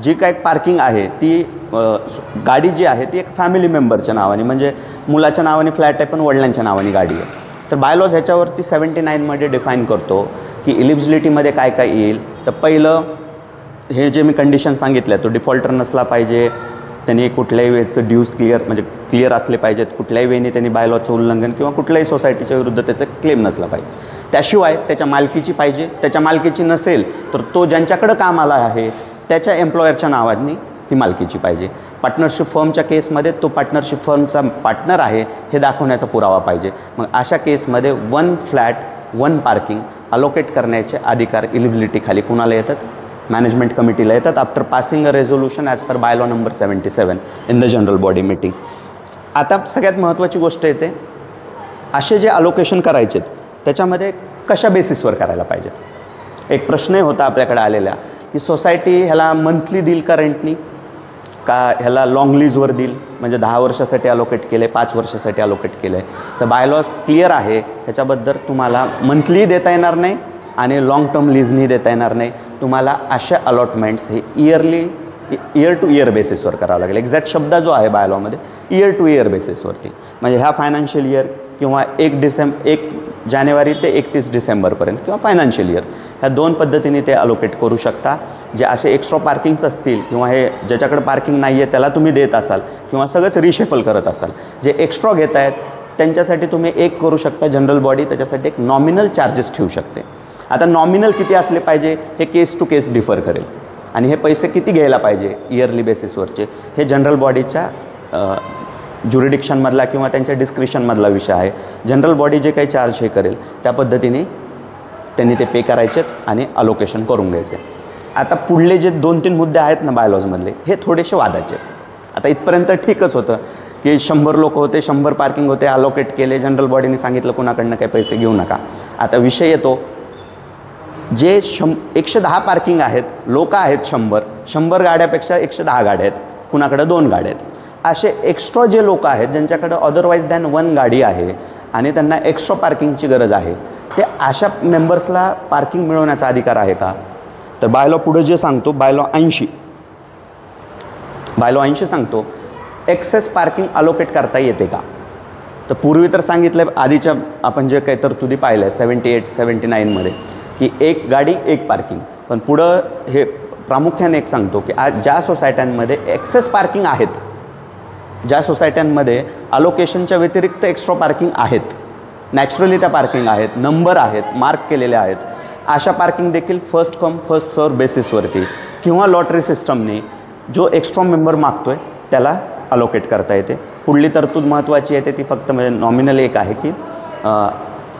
जी काय पार्किंग आहे ती गाडी जी आहे ती एक फॅमिली मेंबरच्या नावाने, म्हणजे मुलाच्या नावाने फ्लॅट आहे पण वडिलांच्या नावाने गाडी आहे. तर बायलॉज ह्याच्यावरती 79मध्ये डिफाईन करतो की इलिजिबिलिटीमध्ये काय काय येईल. तर पहिलं हे जे मी कंडिशन सांगितलं तो डिफॉल्टर नसला पाहिजे, त्यांनी कुठल्याही वेळचं ड्यूज क्लिअर असले पाहिजेत, कुठल्याही वेळी त्यांनी बायलॉचं उल्लंघन किंवा कुठल्याही सोसायटीच्या विरुद्ध त्याचं क्लेम नसला पाहिजे. त्याशिवाय त्याच्या मालकीची पाहिजे, त्याच्या मालकीची नसेल तर तो ज्यांच्याकडं कामाला आहे त्याच्या एम्प्लॉयरच्या नावाने ती मालकीची पाहिजे. पार्टनरशिप फर्मच्या केसमध्ये तो पार्टनरशिप फर्मचा पार्टनर आहे हे दाखवण्याचा पुरावा पाहिजे. मग अशा केसमध्ये 1 फ्लॅट 1 पार्किंग अलोकेट करण्याचे अधिकार इलिजिबिलिटीखाली कुणाला येतात, मॅनेजमेंट कमिटीला येतात, after passing a resolution as per bylaw number 77 in the general body meeting. आता सगळ्यात महत्त्वाची गोष्ट येते, असे जे अलोकेशन करायचे आहेत त्याच्यामध्ये कशा बेसिसवर करायला पाहिजेत. एक प्रश्नही होता आपल्याकडे आलेला की सोसायटी ह्याला मंथली देईल का रेंटनी, का ह्याला लॉंग लीजवर देईल, म्हणजे 10 वर्षासाठी अलोकेट केले, 5 वर्षासाठी अलोकेट केलं आहे. तर बायलॉज क्लिअर आहे ह्याच्याबद्दल, तुम्हाला मंथली देता येणार नाही आणि लाँग टर्म लीजनी देता येणार नाही. तुम्हाला अशा अलॉटमेंट्स हे इयर टू इयर बेसिसवर करावं लागेल. एक्झॅक्ट शब्द जो आहे बायलॉमध्ये इयर टू इयर बेसिसवरती, म्हणजे ह्या फायनान्शियल इयर किंवा 1 जानेवारी ते 31 डिसेंबरपर्यंत किंवा फायनान्शियल इयर, ह्या 2 पद्धतीने ते अलोकेट करू शकता. जे असे एक्स्ट्रा पार्किंग्स असतील किंवा हे ज्याच्याकडे पार्किंग नाही आहे त्याला तुम्ही देत असाल किंवा सगळंच रिशेफल करत असाल, जे एक्स्ट्रा घेत आहेत त्यांच्यासाठी तुम्ही एक करू शकता, जनरल बॉडी त्याच्यासाठी एक नॉमिनल चार्जेस ठेवू शकते. आता नॉमिनल किती असले पाहिजे हे केस टू केस डिफर करेल, आणि हे पैसे किती घ्यायला पाहिजे इयरली बेसिसवरचे हे जनरल बॉडीच्या ज्युरिडिक्शनमधला किंवा त्यांच्या डिस्क्रिशनमधला विषय आहे. जनरल बॉडी जे काही चार्ज हे करेल त्या पद्धतीने त्यांनी ते पे करायचे आणि अलोकेशन करून घ्यायचे. आता पुढले जे 2-3 मुद्दे आहेत ना बायलॉजमधले, हे थोडेसे वादाचे आहेत. आता इथपर्यंत ठीकच होतं की 100 लोक होते, 100 पार्किंग होते, अलोकेट केले, जनरल बॉडीने सांगितलं कुणाकडनं काही पैसे घेऊ नका. आता विषय येतो, जे 110 पार्किंग आहेत, लोक आहेत 100 गाड्यापेक्षा 110 गाड्या आहेत, कुणाकडं 2 गाड्या आहेत, असे एक्स्ट्रा जे लोक आहेत ज्यांच्याकडं अदरवाईज दॅन 1 गाडी आहे आणि त्यांना एक्स्ट्रा पार्किंगची गरज आहे, ते अशा मेंबर्सला पार्किंग मिळवण्याचा अधिकार आहे का. तर बायलॉ पुढे जे सांगतो, बायलॉ 80 सांगतो एक्सेस पार्किंग अलोकेट करता येते का. तर पूर्वी तर सांगितलं आधीच्या आपण जे काही तरतुदी पाहिल्या 78-79मध्ये की 1 गाडी 1 पार्किंग, पण पुढं हे प्रामुख्याने एक सांगतो की आज ज्या सोसायट्यांमध्ये एक्सेस पार्किंग आहेत, ज्या सोसायट्यांमध्ये अलोकेशनच्या व्यतिरिक्त एक्स्ट्रा पार्किंग आहेत, नॅचरली त्या पार्किंग आहेत, नंबर आहेत, मार्क केलेले आहेत, अशा पार्किंग देखील फर्स्ट कम फर्स्ट सर्व बेसिसवरती किंवा लॉटरी सिस्टमने जो एक्स्ट्रा मेंबर मागतो आहे त्याला अलोकेट करता येते. पुढली तरतूद महत्त्वाची येते ती फक्त म्हणजे नॉमिनल एक आहे की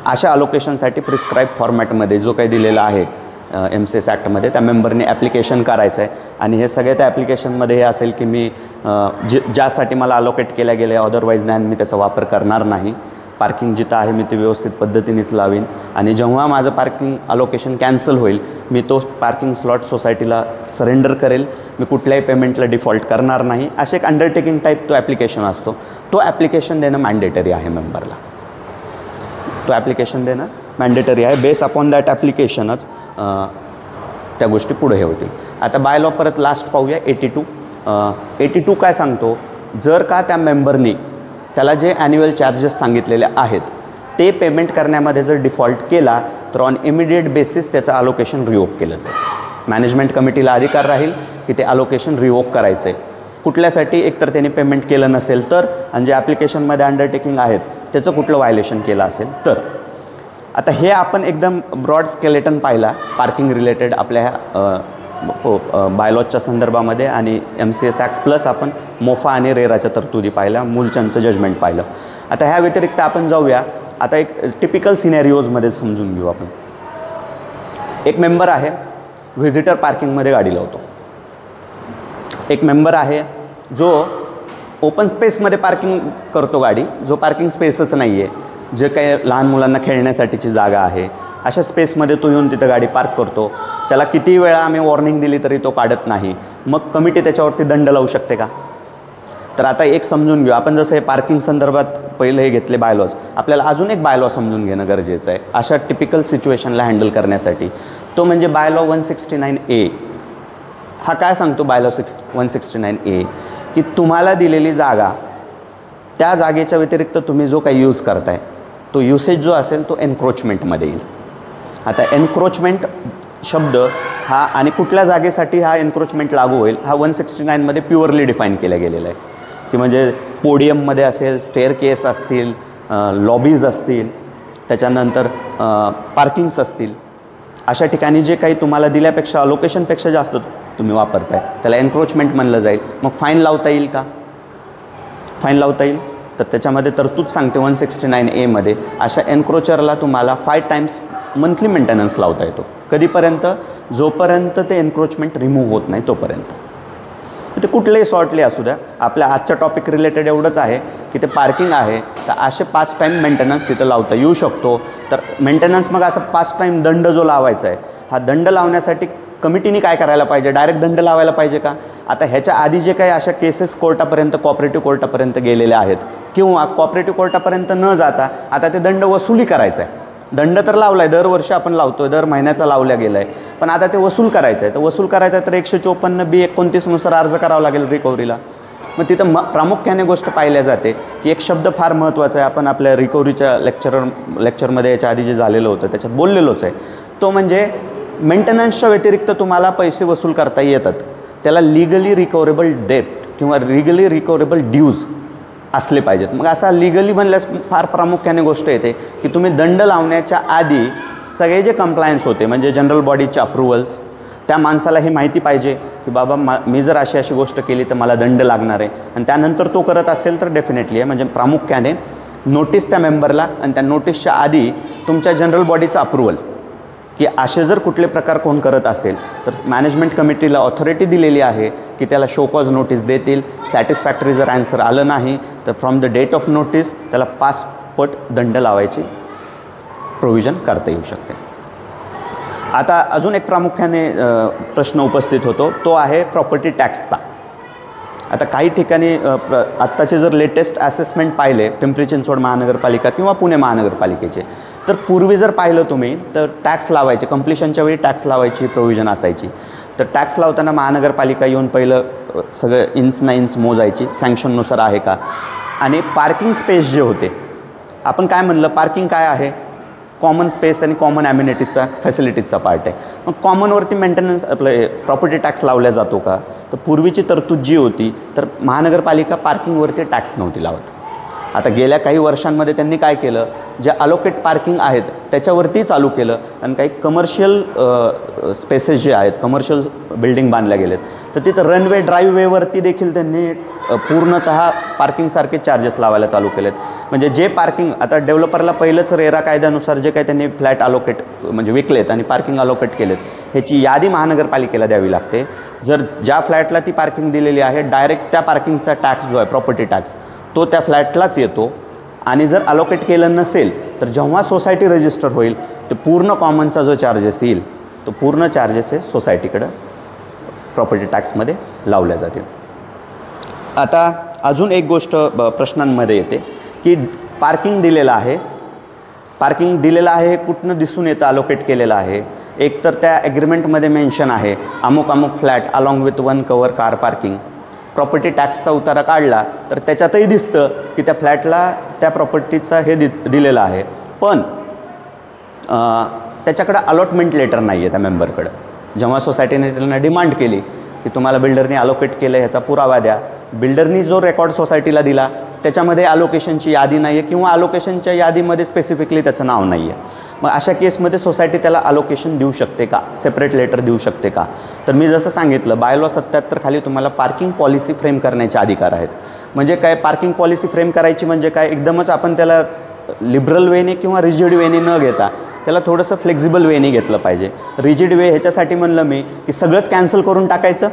अशा अलोकेशनसाठी प्रिस्क्राईब फॉर्मॅटमध्ये जो काही दिलेला आहे MCS ॲक्टमध्ये त्या मेंबरने ॲप्लिकेशन करायचं आहे. आणि हे सगळे त्या ॲप्लिकेशनमध्ये हे असेल की मी ज्यासाठी मला अलोकेट केल्या गेल्या अदरवाईज नाही मी त्याचा वापर करणार नाही. पार्किंग जिथं आहे मी ते व्यवस्थित पद्धतीनेच लावीन आणि जेव्हा माझं पार्किंग अलोकेशन कॅन्सल होईल मी तो पार्किंग स्लॉट सोसायटीला सरेंडर करेल. मी कुठल्याही पेमेंटला डिफॉल्ट करणार नाही. असे एक अंडरटेकिंग टाईप तो ॲप्लिकेशन असतो. तो ॲप्लिकेशन देणं मॅन्डेटरी आहे मेंबरला. तो ॲप्लिकेशन देणं मॅन्डेटरी आहे. बेस अपॉन दॅट ॲप्लिकेशनच त्या गोष्टी पुढे हे होतील. आता बाय लॉ परत लास्ट पाहूया 82 काय सांगतो. जर का त्या मेंबरनी त्याला जे ॲन्युअल चार्जेस सांगितलेले आहेत ते पेमेंट करण्यामध्ये जर डिफॉल्ट केला तर ऑन इमिडिएट बेसिस त्याचं अलोकेशन रिवोक केलं जाईल. मॅनेजमेंट कमिटीला अधिकार राहील की ते अलोकेशन रिवोक करायचं आहे. कुठल्यासाठी एकतर त्यांनी पेमेंट केलं नसेल तर आणि जे ॲप्लिकेशनमध्ये अंडरटेकिंग आहेत त्याचं कुठलं व्हायलेशन केलं असेल तर. आता हे आपण एकदम ब्रॉड स्केलेटन पाहिला पार्किंग रिलेटेड आपल्या बायलॉजच्या संदर्भामध्ये आणि MCS ॲक्ट प्लस आपण मोफा आणि रेराच्या तरतुदी पाहिल्या. मूलचंदचं जजमेंट पाहिलं. आता ह्या व्यतिरिक्त आपण जाऊया आता एक टिपिकल सिनॅरिओजमध्ये समजून घेऊ आपण. एक मेंबर आहे व्हिजिटर पार्किंगमध्ये गाडी लावतो. एक मेंबर आहे जो ओपन स्पेसमध्ये पार्किंग करतो गाडी, जो पार्किंग स्पेसच नाही आहे, जे काही लहान मुलांना खेळण्यासाठीची जागा आहे अशा स्पेसमध्ये तो येऊन तिथं गाडी पार्क करतो. त्याला किती वेळा आम्ही वॉर्निंग दिली तरी तो काढत नाही. मग कमिटी त्याच्यावरती दंड लावू शकते का? तर आता एक समजून घेऊ आपण. जसं हे पार्किंग संदर्भात पहिले हे घेतले बायलॉज, आपल्याला अजून एक बायलॉ समजून घेणं गरजेचं आहे अशा टिपिकल सिच्युएशनला हँडल करण्यासाठी. तो म्हणजे बायलॉ 169A. हा काय सांगतो बायलॉ 169A की तुम्हाला दिलेली जागा त्या जागेच्या व्यतिरिक्त तुम्ही जो काही यूज करताय तो युसेज जो असेल तो एन्क्रोचमेंटमध्ये येईल. आता एन्क्रोचमेंट शब्द हा आणि कुठल्या जागेसाठी हा एन्क्रोचमेंट लागू होईल हा 169मध्ये प्युअरली डिफाईन केला गेलेला आहे की म्हणजे पोडियममध्ये असेल, स्टेअर केस असतील, लॉबीज असतील, त्याच्यानंतर पार्किंग्स असतील, अशा ठिकाणी जे काही तुम्हाला दिल्यापेक्षा लोकेशनपेक्षा जास्त तुम्ही वापरताय त्याला एन्क्रोचमेंट म्हणलं जाईल. मग फाईन लावता येईल का? फाईन लावता येईल. तर त्याच्यामध्ये तरतूद सांगते 169A अशा एन्क्रोचरला तुम्हाला 5 टाइम्स मंथली मेंटेनन्स लावता येतो. कधीपर्यंत? जोपर्यंत ते एन्क्रोचमेंट रिमूव्ह होत नाही तोपर्यंत. ते कुठलेही सॉर्टली असू द्या. आपल्या आजच्या टॉपिक रिलेटेड एवढंच आहे की ते पार्किंग आहे तर असे 5 टाईम मेंटेनन्स तिथं लावता येऊ शकतो. तर मेंटेनन्स मग असं 5 टाईम दंड जो लावायचा आहे हा दंड लावण्यासाठी कमिटीने काय करायला पाहिजे? डायरेक्ट दंड लावायला पाहिजे का? आता ह्याच्या आधी जे काही अशा केसेस कोर्टापर्यंत कॉपरेटिव्ह कोर्टापर्यंत गेलेल्या आहेत किंवा कॉपरेटिव्ह कोर्टापर्यंत न जाता आता ते दंड वसुली करायचं आहे. दंड तर लावला आहे, दरवर्षी आपण लावतो आहे, दर महिन्याचा लावला गेला आहे, पण आता ते वसूल करायचं आहे. तर वसूल करायचं आहे तर 154B29 नुसार अर्ज करावा लागेल रिकव्हरीला. मग तिथं प्रामुख्याने गोष्ट पाहिल्या जाते की एक शब्द फार महत्त्वाचा आहे. आपण आपल्या रिकव्हरीच्या लेक्चरमध्ये याच्या आधी जे झालेलं होतं त्याच्यात बोललेलोच आहे. तो म्हणजे मेंटेनन्सच्या व्यतिरिक्त तुम्हाला पैसे वसूल करता येतात. त्याला लिगली रिकव्हरेबल डेट किंवा लिगली रिकव्हरेबल ड्यूज असले पाहिजेत. मग असा लिगली म्हणल्यास फार प्रामुख्याने गोष्ट येते की तुम्ही दंड लावण्याच्या आधी सगळे जे कंप्लायन्स होते म्हणजे जनरल बॉडीचे अप्रुव्हल्स, त्या माणसाला ही माहिती पाहिजे की बाबा मी जर अशी गोष्ट केली तर मला दंड लागणार आहे. आणि त्यानंतर तो करत असेल तर डेफिनेटली आहे. म्हणजे प्रामुख्याने नोटीस त्या मेंबरला आणि त्या नोटीसच्या आधी तुमच्या जनरल बॉडीचं अप्रुव्हल की असे जर कुठले प्रकार कोण करत असेल तर मॅनेजमेंट कमिटीला ऑथॉरिटी दिलेली आहे की त्याला शो कॉज नोटीस देतील. सॅटिस्फॅक्टरी जर ॲन्सर आलं नाही तर from the date of notice त्याला 5 पट दंड लावायची प्रोव्हिजन करता येऊ शकते. आता अजून एक प्रामुख्याने प्रश्न उपस्थित होतो तो आहे प्रॉपर्टी टॅक्सचा. आता काही ठिकाणी आत्ताचे जर लेटेस्ट असेसमेंट पाहिले पिंपरी चिंचवड महानगरपालिका किंवा पुणे महानगरपालिकेचे तर पूर्वी जर पाहिलं तुम्ही तर टॅक्स लावायचे कंप्लिशनच्या वेळी टॅक्स लावायची प्रोव्हिजन असायची. तर टॅक्स लावताना महानगरपालिका येऊन पहिलं सगळं इंच ना इंच मोजायची सँक्शननुसार आहे का. आणि पार्किंग स्पेस जे होते आपण काय म्हणलं पार्किंग काय आहे? कॉमन स्पेस आणि कॉमन ॲम्युनिटीजचा फॅसिलिटीजचा पार्ट आहे. मग कॉमनवरती मेंटेनन्स आपलं प्रॉपर्टी टॅक्स लावला जातो का? तर पूर्वीची तरतूद जी होती तर महानगरपालिका पार्किंगवरती टॅक्स नव्हती लावत. आता गेल्या काही वर्षांमध्ये त्यांनी काय केलं, जे अलोकेट पार्किंग आहेत त्याच्यावरती चालू केलं आणि काही कमर्शियल स्पेसेस जे आहेत, कमर्शियल बिल्डिंग बांधल्या गेलेत, तर तिथं रनवे ड्राईव्हवेवरती देखील त्यांनी पूर्णतः पार्किंगसारखे चार्जेस लावायला चालू केलेत. म्हणजे जे पार्किंग आता डेव्हलपरला पहिलंच रेरा कायद्यानुसार जे काही त्यांनी फ्लॅट अलोकेट म्हणजे विकलेत आणि पार्किंग अलोकेट केलेत ह्याची यादी महानगरपालिकेला द्यावी लागते. जर ज्या फ्लॅटला ती पार्किंग दिलेली आहे डायरेक्ट त्या पार्किंगचा टॅक्स जो आहे प्रॉपर्टी टॅक्स तो त्या फ्लॅटलाच येतो. आणि जर अलोकेट केलं नसेल तर जेव्हा सोसायटी रजिस्टर होईल ते पूर्ण कॉमनचा जो चार्जेस येईल तो पूर्ण चार्जेस हे सोसायटीकडं प्रॉपर्टी टॅक्समध्ये लावल्या जातील. आता अजून एक गोष्ट प्रश्नांमध्ये येते की पार्किंग दिलेलं आहे, पार्किंग दिलेलं आहे हे कुठनं दिसून येतं अलोकेट केलेलं आहे. एक तर त्या ॲग्रीमेंटमध्ये मेन्शन आहे अमुक अमुक flat along with 1 cover car parking. Property टॅक्सचा उतारा काढला तर त्याच्यातही दिसतं की त्या फ्लॅटला त्या प्रॉपर्टीचा हे दिलेलं आहे, पण त्याच्याकडं अलॉटमेंट लेटर नाही आहे त्या मेंबरकडं. जेव्हा सोसायटीने त्यांना डिमांड केली की तुम्हाला बिल्डरनी अलोकेट केलं ह्याचा पुरावा द्या, बिल्डरनी जो रेकॉर्ड सोसायटीला दिला त्याच्यामध्ये अलोकेशनची यादी नाही आहे किंवा अलोकेशनच्या यादीमध्ये स्पेसिफिकली त्याचं नाव नाही आहे. मग अशा केसमध्ये सोसायटी त्याला अलोकेशन देऊ शकते का, सेपरेट लेटर देऊ शकते का? तर मी जसं सांगितलं बायलॉ 77 खाली तुम्हाला पार्किंग पॉलिसी फ्रेम करण्याचे अधिकार आहेत. म्हणजे काय पार्किंग पॉलिसी फ्रेम करायची म्हणजे काय, एकदमच आपण त्याला लिबरल वेने किंवा रिजिड वेने न घेता त्याला थोडंसं फ्लेक्झिबल वेने घेतलं पाहिजे. रिजिड वे ह्याच्यासाठी म्हणलं मी की सगळंच कॅन्सल करून टाकायचं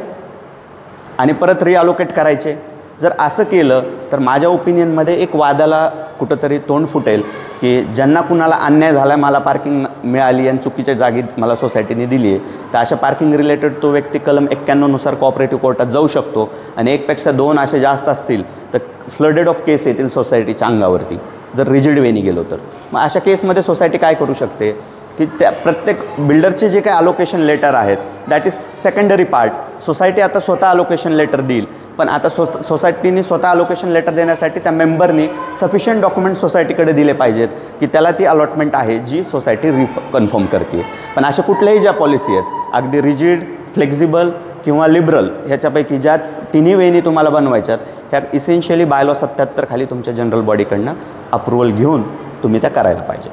आणि परत रिअलोकेट करायचे. जर असं केलं तर माझ्या ओपिनियनमध्ये एक वादाला कुठंतरी तोंड फुटेल की ज्यांना कुणाला अन्याय झाला, मला पार्किंग मिळाली आणि चुकीच्या जागी मला सोसायटीने दिली आहे, तर अशा पार्किंग रिलेटेड तो व्यक्ती कलम 91 नुसार कोऑपरेटिव्ह कोर्टात जाऊ शकतो. आणि 1 पेक्षा 2 असे जास्त असतील तर फ्लडेड ऑफ केस येतील सोसायटीच्या अंगावरती जर रिजिड वेनी गेलो तर. मग अशा केसमध्ये सोसायटी काय करू शकते की त्या प्रत्येक बिल्डरचे जे काही अलोकेशन लेटर आहेत that is secondary part. Society आता स्वतः अलोकेशन लेटर देईल, पण आता सोसायटीने स्वतः अलोकेशन लेटर देण्यासाठी त्या मेंबरनी सफिशियंट डॉक्युमेंट सोसायटीकडे दिले पाहिजेत की त्याला ती अलॉटमेंट आहे जी सोसायटी कन्फर्म करते. पण अशा कुठल्याही ज्या पॉलिसी आहेत अगदी रिजिड, फ्लेक्झिबल किंवा लिबरल ह्याच्यापैकी ज्या तिन्ही वेनी तुम्हाला बनवायच्यात ह्या इसेन्शियली बायलॉ 77 खाली तुमच्या जनरल बॉडीकडनं अप्रुव्हल घेऊन तुम्ही त्या करायला पाहिजे.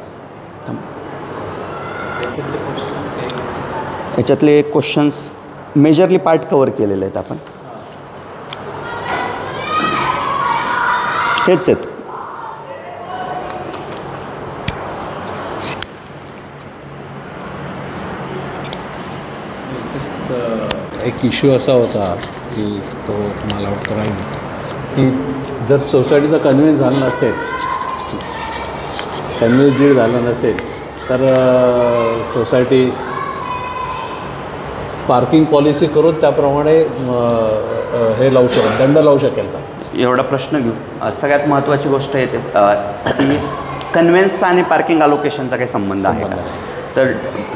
ह्याच्यातले क्वेश्चन्स मेजरली पार्ट कवर केलेले आहेत आपण, हेच आहेत. एक इश्यू असा होता की तो मला वाटतं राहील की जर सोसायटीचा कन्व्हिन्स झाला नसेल, कन्व्हिन्स डीड झाला नसेल तर सोसायटी पार्किंग पॉलिसी करून त्याप्रमाणे हे लावू शकेल, दंड लावू शकेल का? एवढा प्रश्न घेऊ. सगळ्यात महत्त्वाची गोष्ट येते की कन्व्हेन्सचा आणि पार्किंग अलोकेशनचा काही संबंध आहे का? तर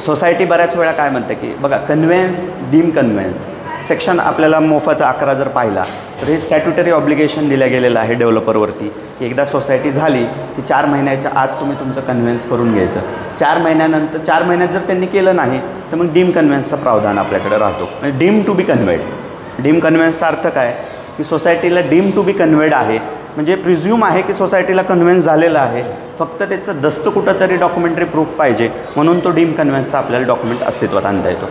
सोसायटी बऱ्याच वेळा काय म्हणते की बघा कन्व्हेन्स, डीम कन्व्हेन्स सेक्शन आपल्याला मोफाचा 11 जर पाहिला तर हे स्टॅट्युटरी ऑब्लिगेशन दिलं गेलेलं आहे डेव्हलपरवरती की एकदा सोसायटी झाली की 4 महिन्याच्या आत तुम्ही तुमचं कन्व्हेन्स करून घ्यायचं. 4 महिन्यानंतर 4 महिन्यात जर त्यांनी केलं नाही तर मग डीम कन्व्हेन्सचा प्रावधान आपल्याकडे राहतो. म्हणजे डीम टू बी कन्व्हेड. डीम कन्व्हेन्सचा अर्थ काय की सोसायटीला डीम टू बी कन्व्हेड आहे म्हणजे प्रिझ्यूम आहे की सोसायटीला कन्व्हेन्स झालेलं आहे, फक्त त्याचं दस्त कुठंतरी डॉक्युमेंटरी प्रूफ पाहिजे म्हणून तो डीम कन्व्हेन्सचा आपल्याला डॉक्युमेंट अस्तित्वात आणता येतो.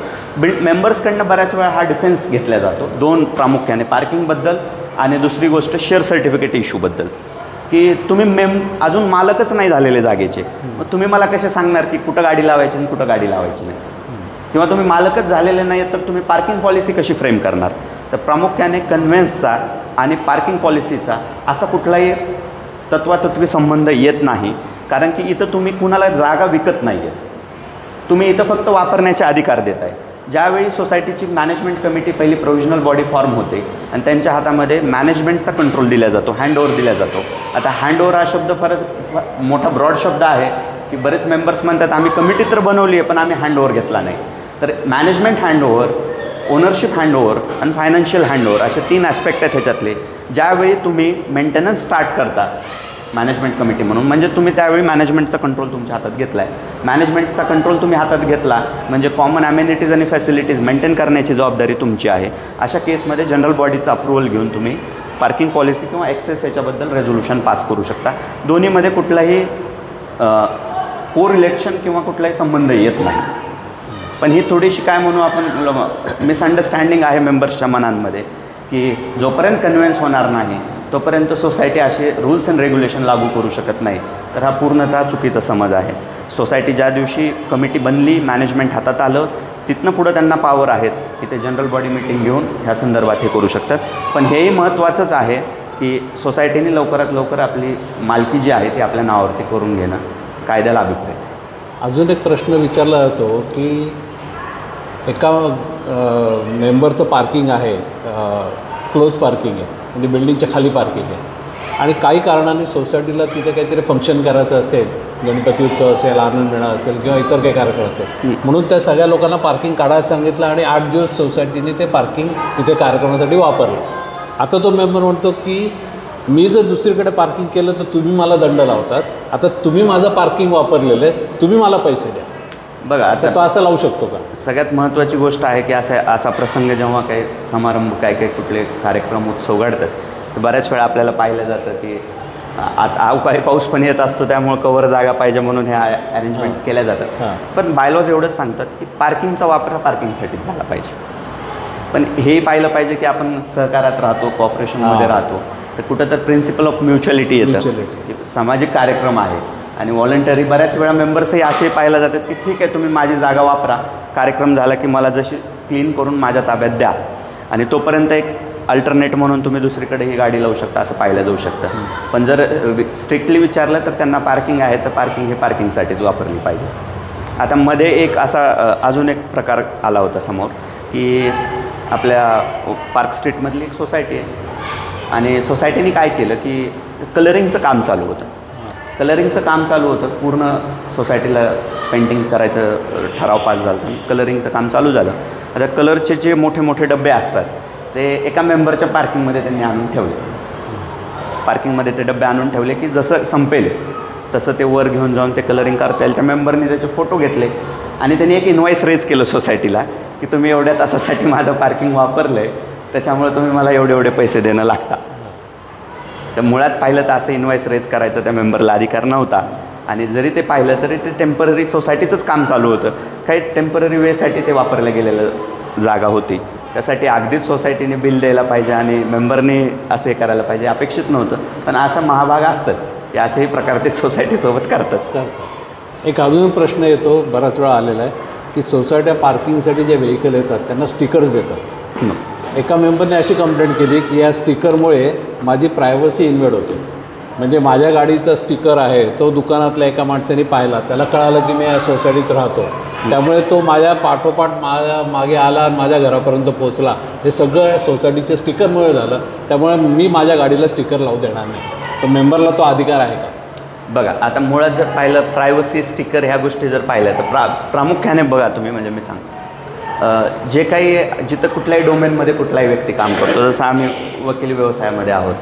मेंबर्सकडनं बऱ्याच वेळा हा डिफेन्स घेतला जातो 2 प्रामुख्याने, पार्किंगबद्दल आणि दुसरी गोष्ट शेअर सर्टिफिकेट इश्यूबद्दल की तुम्ही अजून मालकच नाही झालेले जागेचे, मग तुम्ही मला कसे सांगणार की कुठं गाडी लावायची आणि कुठं गाडी लावायची नाही, किंवा तुम्ही मालकच झालेले नाही तर तुम्ही पार्किंग पॉलिसी कशी फ्रेम करणार? तर प्रामुख्याने कन्व्हेन्सचा आणि पार्किंग पॉलिसीचा असा कुठलाही तत्वातत्वी संबंध येत नाही, कारण की इथं तुम्ही कुणाला जागा विकत नाही आहेत, तुम्ही इथं फक्त वापरण्याचे अधिकार देत आहे. ज्यावेळी सोसायटीची मॅनेजमेंट कमिटी पहिली प्रोव्हिजनल बॉडी फॉर्म होते आणि त्यांच्या हातामध्ये मॅनेजमेंटचा कंट्रोल दिला जातो, हँडओव्हर दिला जातो. आता हँडओव्हर हा शब्द फारच मोठा ब्रॉड शब्द आहे की बरेच मेंबर्स म्हणतात आम्ही कमिटी तर बनवली आहे पण आम्ही हँडओव्हर घेतला नाही. तर मॅनेजमेंट हँडओव्हर, ओनरशिप हँडओव्हर आणि फायनान्शियल हँडओव्हर असे 3 ॲस्पेक्ट आहेत ह्याच्यातले. ज्यावेळी तुम्ही मेंटेनन्स स्टार्ट करता मॅनेजमेंट कमिटी म्हणून म्हणजे तुम्ही त्यावेळी मॅनेजमेंटचा कंट्रोल तुमच्या हातात घेतला आहे. मॅनेजमेंटचा कंट्रोल तुम्ही हातात घेतला म्हणजे कॉमन ॲमेनिटीज आणि फॅसिलिटीज मेंटेन करण्याची जबाबदारी तुमची आहे. अशा केसमध्ये जनरल बॉडीचा अप्रुव्हल घेऊन तुम्ही पार्किंग पॉलिसी किंवा एक्सेस याच्याबद्दल रेझोल्युशन पास करू शकता. दोन्हीमध्ये कुठलाही कोरिलेशन किंवा कुठलाही संबंध येत नाही. पण ही थोडीशी काय म्हणू आपण मिसअंडरस्टँडिंग आहे मेंबर्सच्या मनांमध्ये की जोपर्यंत कन्व्हिन्स होणार नाही तोपर्यंत सोसायटी असे रूल्स अँड रेग्युलेशन लागू करू शकत नाही. तर हा पूर्णतः चुकीचा समज आहे. सोसायटी ज्या दिवशी कमिटी बनली, मॅनेजमेंट हातात आलं, तिथनं पुढं त्यांना पॉवर आहेत की ते जनरल बॉडी मीटिंग घेऊन ह्या संदर्भात हे करू शकतात. पण हेही महत्त्वाचंच आहे की सोसायटीने लवकरात लवकर आपली मालकी जी आहे ती आपल्या नावावरती करून घेणं कायद्याला अभिप्रेत. अजून एक प्रश्न विचारला जातो की एका मेंबरचं पार्किंग आहे, क्लोज पार्किंग आहे, म्हणजे बिल्डिंगच्या खाली पार्किंग आहे आणि काही कारणाने सोसायटीला तिथे काहीतरी फंक्शन करायचं असेल, गणपती उत्सव असेल, आनंद मेळा असेल किंवा इतर काही कार्यक्रम असेल, म्हणून त्या सगळ्या लोकांना पार्किंग काढायला सांगितलं आणि 8 दिवस सोसायटीने ते पार्किंग तिथे कार्यक्रमासाठी वापरलं. आता तो मेंबर म्हणतो की मी जर दुसरीकडे पार्किंग केलं तर तुम्ही मला दंड लावतात, आता तुम्ही माझं पार्किंग वापरलेलं आहे, तुम्ही मला पैसे द्या. बघा आता तो असं लावू शकतो का? सगळ्यात महत्त्वाची गोष्ट आहे की असा प्रसंग जेव्हा काही समारंभ काही कुठले कार्यक्रम उत्सव घडतात तर बऱ्याच वेळा आपल्याला पाहिलं जातं की अवकाळी पाऊस पण येत असतो, त्यामुळे कवर जागा पाहिजे म्हणून ह्या अरेंजमेंट्स केल्या जातात. पण बायलॉज एवढंच सांगतात की पार्किंगचा वापर हा पार्किंगसाठीच झाला पाहिजे. पण हेही पाहिलं पाहिजे की आपण सहकारात राहतो, कॉपरेशनमध्ये राहतो, तर कुठं तर प्रिन्सिपल ऑफ म्युच्युअलिटी येतं. सामाजिक कार्यक्रम आहे आणि व्हॉलंटरी बऱ्याच वेळा मेंबर्सही असे पाहायला जातात की ठीक आहे तुम्ही माझी जागा वापरा, कार्यक्रम झाला की मला जशी क्लीन करून माझ्या ताब्यात द्या आणि तोपर्यंत एक अल्टरनेट म्हणून तुम्ही दुसरीकडे ही गाडी लावू शकता असं पाहिलं जाऊ शकतं. पण जर स्ट्रिक्टली विचारलं तर त्यांना पार्किंग आहे तर पार्किंग हे पार्किंगसाठीच वापरली पाहिजे. आता मध्ये एक असा अजून एक प्रकार आला होता समोर की आपल्या पार्क स्ट्रीटमधली एक सोसायटी आहे आणि सोसायटीने काय केलं की कलरिंगचं काम चालू होतं. पूर्ण सोसायटीला पेंटिंग करायचं ठराव पास झाला होता. कलरिंगचं काम चालू झालं. आता कलरचे जे मोठे मोठे डबे असतात ते एका मेंबरच्या पार्किंगमध्ये त्यांनी आणून ठेवले. पार्किंगमध्ये ते डबे आणून ठेवले की जसं संपेल तसं ते वर घेऊन जाऊन ते कलरिंग करता येईल. त्या मेंबरने त्याचे फोटो घेतले आणि त्यांनी एक इन्व्हॉइस रेज केलं सोसायटीला की तुम्ही एवढ्या तासासाठी माझं पार्किंग वापरलं आहे, त्याच्यामुळे तुम्ही मला एवढे पैसे देणं लागता. तर मुळात पाहिलं तर असं इन्व्हॉइस रेज करायचं त्या मेंबरला अधिकार नव्हता आणि जरी ते पाहिलं तरी ते टेम्पररी सोसायटीचंच काम चालू होतं. काही टेम्पररी वेसाठी ते वापरलं गेलेलं जागा होती. त्यासाठी अगदीच सोसायटीने बिल द्यायला पाहिजे आणि मेंबरने असं हे करायला पाहिजे अपेक्षित नव्हतं. पण असं महाभाग असतं की अशाही प्रकार ते सोसायटीसोबत करतात. एक अजून प्रश्न येतो, बराच वेळा आलेला आहे की सोसायट्या पार्किंगसाठी जे व्हेकल येतात त्यांना स्टिकर्स देतात. एका मेंबरने अशी कंप्लेंट केली की या स्टिकरमुळे माझी प्रायव्हसी इन्व्हेड होते. म्हणजे माझ्या गाडीचा स्टिकर आहे तो दुकानातल्या एका माणसाने पाहिला, त्याला कळालं की मी या सोसायटीत राहतो, त्यामुळे तो माझ्या पाठोपाठ मागे आला आणि माझ्या घरापर्यंत पोचला. हे सगळं सोसायटीच्या स्टिकरमुळे झालं. त्यामुळे मी माझ्या गाडीला स्टिकर लावू देणार नाही. तर मेंबरला तो अधिकार आहे का? बघा आता मुळात जर पाहिलं प्रायव्हसी स्टिकर ह्या गोष्टी जर पाहिल्या तर प्रामुख्याने बघा तुम्ही, म्हणजे मी सांगतो जे काही जिथं कुठल्याही डोमेनमध्ये कुठलाही व्यक्ती काम करतो, जसं आम्ही वकिली व्यवसायामध्ये आहोत,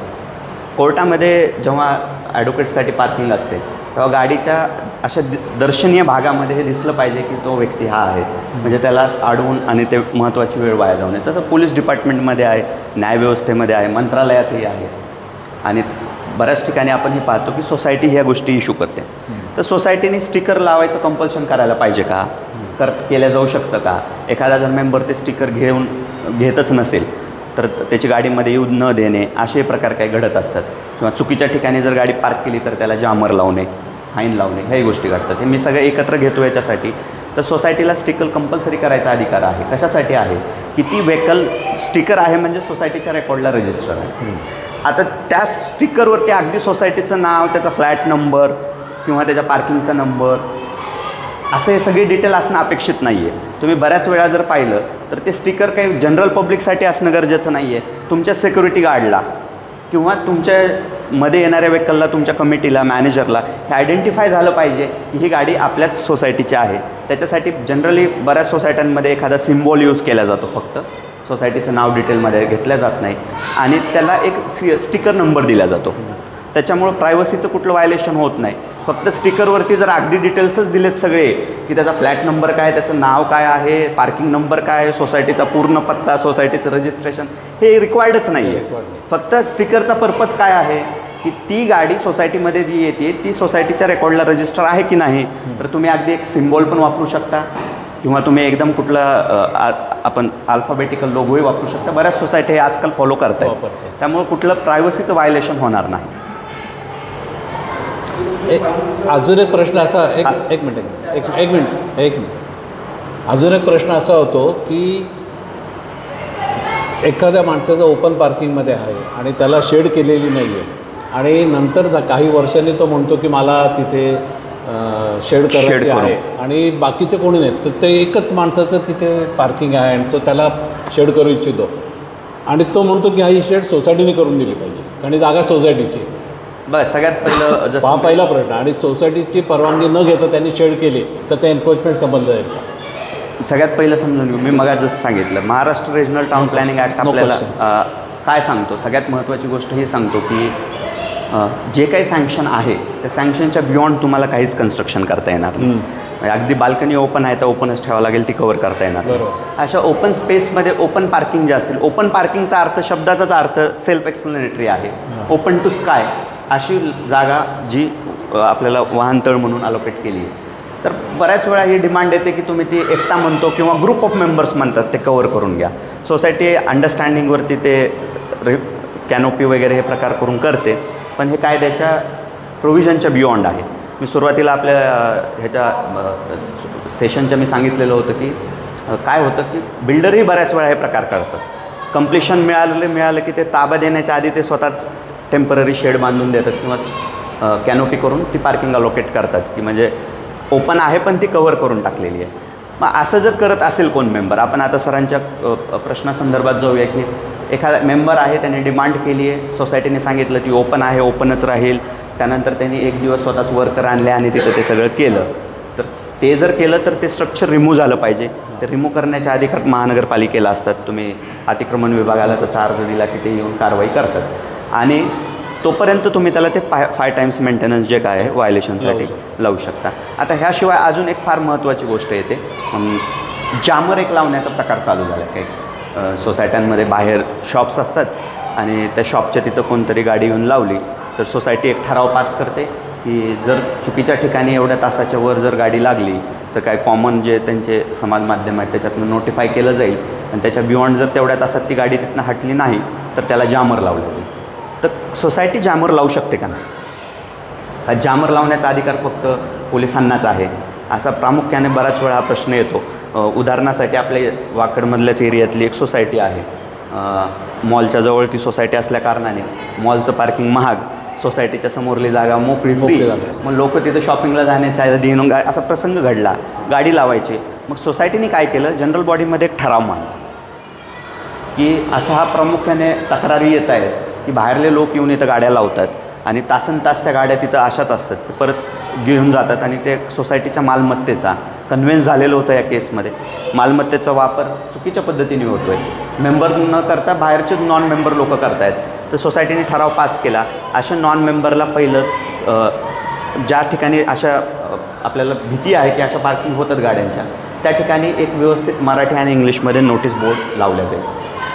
कोर्टामध्ये जेव्हा ॲडव्होकेटसाठी पार्किंग असते तेव्हा गाडीच्या अशा दर्शनीय भागामध्ये हे दिसलं पाहिजे की तो व्यक्ती हा आहे, म्हणजे त्याला अडवून आणि ते महत्त्वाची वेळ वाया जाऊ नये. तसं पोलीस डिपार्टमेंटमध्ये आहे, न्यायव्यवस्थेमध्ये आहे, मंत्रालयातही आहे आणि बऱ्याच ठिकाणी आपण हे पाहतो की सोसायटी ह्या गोष्टी इश्यू करते. तर सोसायटीने स्टिकर लावायचं कंपल्शन करायला पाहिजे का? केलं जाऊ शकतं का? एखादा जर मेंबर ते स्टिकर घेतच नसेल तर त्याची गाडीमध्ये येऊ न देणे असे प्रकार काही घडत असतात. किंवा चुकीच्या ठिकाणी जर गाडी पार्क केली तर त्याला जामर लावणे, फाईन लावणे, ह्याही गोष्टी घडतात. हे मी सगळं एकत्र घेतो याच्यासाठी. तर सोसायटीला स्टिकर कंपल्सरी करायचा अधिकार आहे. कशासाठी आहे की ती व्हेकल स्टिकर आहे म्हणजे सोसायटीच्या रेकॉर्डला रजिस्टर आहे. आता त्या स्टिकरवरती अगदी सोसायटीचं नाव, त्याचा फ्लॅट नंबर किंवा त्याच्या पार्किंगचा नंबर असं हे सगळे डिटेल असणं अपेक्षित नाही आहे. तुम्ही बऱ्याच वेळा जर पाहिलं तर ते स्टिकर काही जनरल पब्लिकसाठी असणं गरजेचं नाही आहे. तुमच्या सिक्युरिटी गार्डला किंवा तुमच्यामध्ये येणाऱ्या व्हेकलला, तुमच्या कमिटीला, मॅनेजरला हे आयडेंटिफाय झालं पाहिजे की ही गाडी आपल्याच सोसायटीची आहे. त्याच्यासाठी जनरली बऱ्याच सोसायट्यांमध्ये एखादा सिम्बॉल यूज केला जातो, फक्त सोसायटीचं नाव डिटेलमध्ये घेतलं जात नाही आणि त्याला एक स्टिकर नंबर दिला जातो. त्याच्यामुळं प्रायव्हसीचं कुठलं व्हायलेशन होत नाही. फक्त स्टिकरवरती जर अगदी डिटेल्सच दिलेत सगळे की त्याचा फ्लॅट नंबर काय, त्याचं नाव काय आहे, पार्किंग नंबर काय आहे, सोसायटीचा पूर्ण पत्ता, सोसायटीचं रजिस्ट्रेशन, हे रिक्वायर्डच नाही आहे. फक्त स्टिकरचा पर्पज काय आहे की ती गाडी सोसायटीमध्ये जी येते ती सोसायटीच्या रेकॉर्डला रजिस्टर आहे की नाही. तर तुम्ही अगदी एक सिम्बॉल पण वापरू शकता किंवा तुम्ही एकदम कुठला आपण अल्फाबेटिकल लोगोही वापरू शकता. बऱ्याच सोसायटी हे आजकाल फॉलो करतात, त्यामुळे कुठलं प्रायव्हसीचं व्हायलेशन होणार नाही. अजून एक प्रश्न असा एक मिनिट अजून एक प्रश्न असा होतो की एखाद्या माणसाचं ओपन पार्किंगमध्ये आहे आणि त्याला शेड केलेली नाही आहे आणि नंतर काही वर्षांनी तो म्हणतो की मला तिथे शेड करायचे आहे आणि बाकीचे कोणी नाहीत, तर ते एकच माणसाचं तिथे पार्किंग आहे आणि तो त्याला शेड करू इच्छितो आणि तो म्हणतो की ही शेड सोसायटीने करून दिली पाहिजे आणि जागा सोसायटीची. बस सगळ्यात पहिला प्रश्न. आणि सोसायटीची परवानगी न घेता त्यांनी शेड केली तर ते एन्क्रोचमेंट समजलं जाईल का? सगळ्यात पहिलं समजून घेऊ, मी मग जसं सांगितलं Maharashtra regional town planning act आपल्याला काय सांगतो. सगळ्यात महत्त्वाची गोष्ट ही सांगतो की जे काही सँक्शन आहे त्या सँक्शनच्या बियॉन्ड तुम्हाला काहीच कन्स्ट्रक्शन करता येणार नाही. अगदी बाल्कनी ओपन आहे तर ओपनच ठेवावं लागेल, ती कव्हर करता येणार. अशा ओपन स्पेसमध्ये ओपन पार्किंग जे असतील, ओपन पार्किंगचा अर्थ शब्दाचाच अर्थ सेल्फ एक्सप्लेनेटरी आहे. ओपन टू स्काय अशी जागा जी आपल्याला वाहनतळ म्हणून अलोकेट केली आहे. तर बऱ्याच वेळा ही डिमांड येते की तुम्ही ती एकटा म्हणतो किंवा ग्रुप ऑफ मेंबर्स म्हणतात ते कव्हर करून घ्या. सोसायटी अंडरस्टँडिंगवरती ते कॅनोपी वगैरे हे प्रकार करून करते, पण हे कायद्याच्या प्रोव्हिजनच्या बियॉन्ड आहे. मी सुरुवातीला आपल्या ह्याच्या सेशनच्या मी सांगितलेलं होतं की काय होतं की बिल्डरही बऱ्याच वेळा हे प्रकार करतात. कंप्लिशन मिळालं की ते ताबा देण्याच्या आधी ते स्वतःच टेम्पररी शेड बांधून देतात किंवा कॅनोपी करून ती पार्किंग अलोकेट करतात की म्हणजे ओपन आहे पण ती कव्हर करून टाकलेली आहे. मग असं जर करत असेल कोण मेंबर, आपण आता सरांच्या प्रश्नासंदर्भात जाऊया की एखादा मेंबर आहे त्याने डिमांड केली आहे, सोसायटीने सांगितलं ती ओपन आहे ओपनच राहील, त्यानंतर त्यांनी एक दिवस स्वतःच वर्कर आणले आणि तिथं ते सगळं केलं, तर ते जर केलं तर ते स्ट्रक्चर रिमूव्ह झालं पाहिजे. ते रिमूव्ह करण्याच्या अधिकार महानगरपालिकेला असतात. तुम्ही अतिक्रमण विभागाला तसा अर्ज दिला की ते येऊन कारवाई करतात आणि तोपर्यंत तुम्ही त्याला ते 5 टाइम्स मेंटेनन्स जे काय आहे व्हायलेशनसाठी लावू शकता. आता ह्याशिवाय अजून एक फार महत्त्वाची गोष्ट येते, जामर एक लावण्याचा प्रकार चालू झाला आहे. काही सोसायट्यांमध्ये बाहेर शॉप्स असतात आणि त्या शॉपच्या तिथं कोणतरी गाडी येऊन लावली तर सोसायटी एक ठराव पास करते की जर चुकीच्या ठिकाणी एवढ्या तासाच्या वर जर गाडी लागली तर काय कॉमन जे त्यांचे समाज माध्यम आहेत त्याच्यातनं नोटिफाय केलं जाईल आणि त्याच्या बियॉन्ड जर तेवढ्या तासात ती गाडी तिथनं हटली नाही तर त्याला जामर लावलं जाईल. तर सोसायटी जामर लावू शकते का नाही? हा जामर लावण्याचा अधिकार फक्त पोलिसांनाच आहे असा प्रामुख्याने बराच वेळा हा प्रश्न येतो. उदाहरणासाठी आपल्या वाकडमधल्याच एरियातली एक सोसायटी आहे, मॉलच्या जवळ ती सोसायटी असल्या कारणाने मॉलचं पार्किंग महाग, सोसायटीच्या समोरली जागा मोकळी फ्री. मग लोक तिथं शॉपिंगला जाण्याच्या आधी येऊन असा प्रसंग घडला, गाडी लावायची. मग सोसायटीने काय केलं, जनरल बॉडीमध्ये एक ठराव मांडला की असा हा प्रामुख्याने तक्रारी येत आहेत की बाहेरले लोक येऊन इथं गाड्या लावतात आणि तासन तास त्या गाड्या तिथं अशाच असतात, ते परत घेऊन जातात आणि ते सोसायटीच्या मालमत्तेचा कन्व्हेन्स झालेलं होतं या केसमध्ये. मालमत्तेचा वापर चुकीच्या पद्धतीने होतो आहे, मेंबर न करता बाहेरचेच नॉन मेंबर लोक करत आहेत. तर सोसायटीने ठराव पास केला, अशा नॉन मेंबरला पहिलंच ज्या ठिकाणी अशा आपल्याला भीती आहे की अशा पार्किंग होतात गाड्यांच्या त्या ठिकाणी एक व्यवस्थित मराठी आणि इंग्लिशमध्ये नोटीस बोर्ड लावल्या जाईल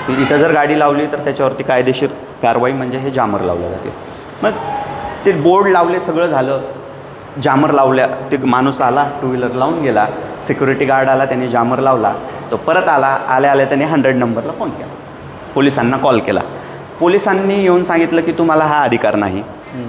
की इथं जर गाडी लावली तर त्याच्यावरती कायदेशीर कारवाई म्हणजे हे जामर लावलं जाते. मग ते बोर्ड लावले, सगळं झालं, जामर लावल्या, ते माणूस आला टू व्हीलर लावून गेला, सिक्युरिटी गार्ड आला, त्यांनी जामर लावला, तो परत आल्या त्यांनी 100 नंबरला फोन केला, पोलिसांना कॉल केला. पोलिसांनी येऊन सांगितलं की तुम्हाला हा अधिकार नाही.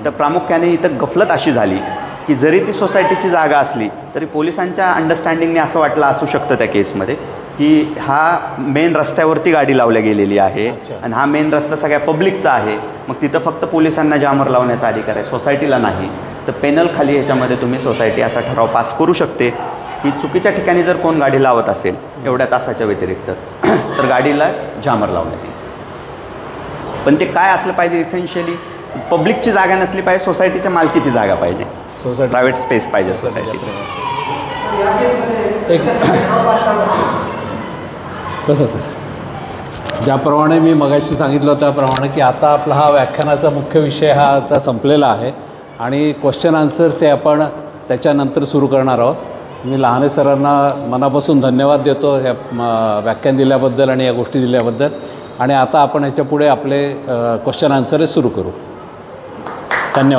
तर प्रामुख्याने इथं गफलत अशी झाली की जरी ती सोसायटीची जागा असली तरी पोलिसांच्या अंडरस्टँडिंगने असं वाटलं असू शकतं त्या केसमध्ये की हा मेन रस्त्यावरती गाडी लावल्या गेलेली आहे आणि हा मेन रस्ता सगळ्या पब्लिकचा आहे, मग तिथं फक्त पोलिसांना जामर लावण्याचा अधिकार आहे, सोसायटीला नाही. तर पेनल खाली ह्याच्यामध्ये तुम्ही सोसायटी असा ठराव पास करू शकते की चुकीच्या ठिकाणी जर कोण गाडी लावत असेल एवढ्या तासाच्या व्यतिरिक्त तर गाडीला जामर लावण्यात येईल. पण ते काय असलं पाहिजे, इसेन्शियली पब्लिकची जागा नसली पाहिजे, सोसायटीच्या मालकीची जागा पाहिजे, सोसायटी प्रायव्हेट स्पेस पाहिजे सोसायटीची. कसं सर, ज्याप्रमाणे मी मगाशी सांगितलं त्याप्रमाणे की आता आपला हा व्याख्यानाचा मुख्य विषय हा आता संपलेला आहे आणि क्वेश्चन आन्सर्स हे आपण त्याच्यानंतर सुरू करणार आहोत। मी लहाने सरांना मनापासून धन्यवाद देतो या व्याख्यान दिल्याबद्दल आणि या गोष्टी दिल्याबद्दल। आणि आता आपण ह्याच्या पुढे आपले क्वेश्चन आन्सर सुरू करू। धन्यवाद।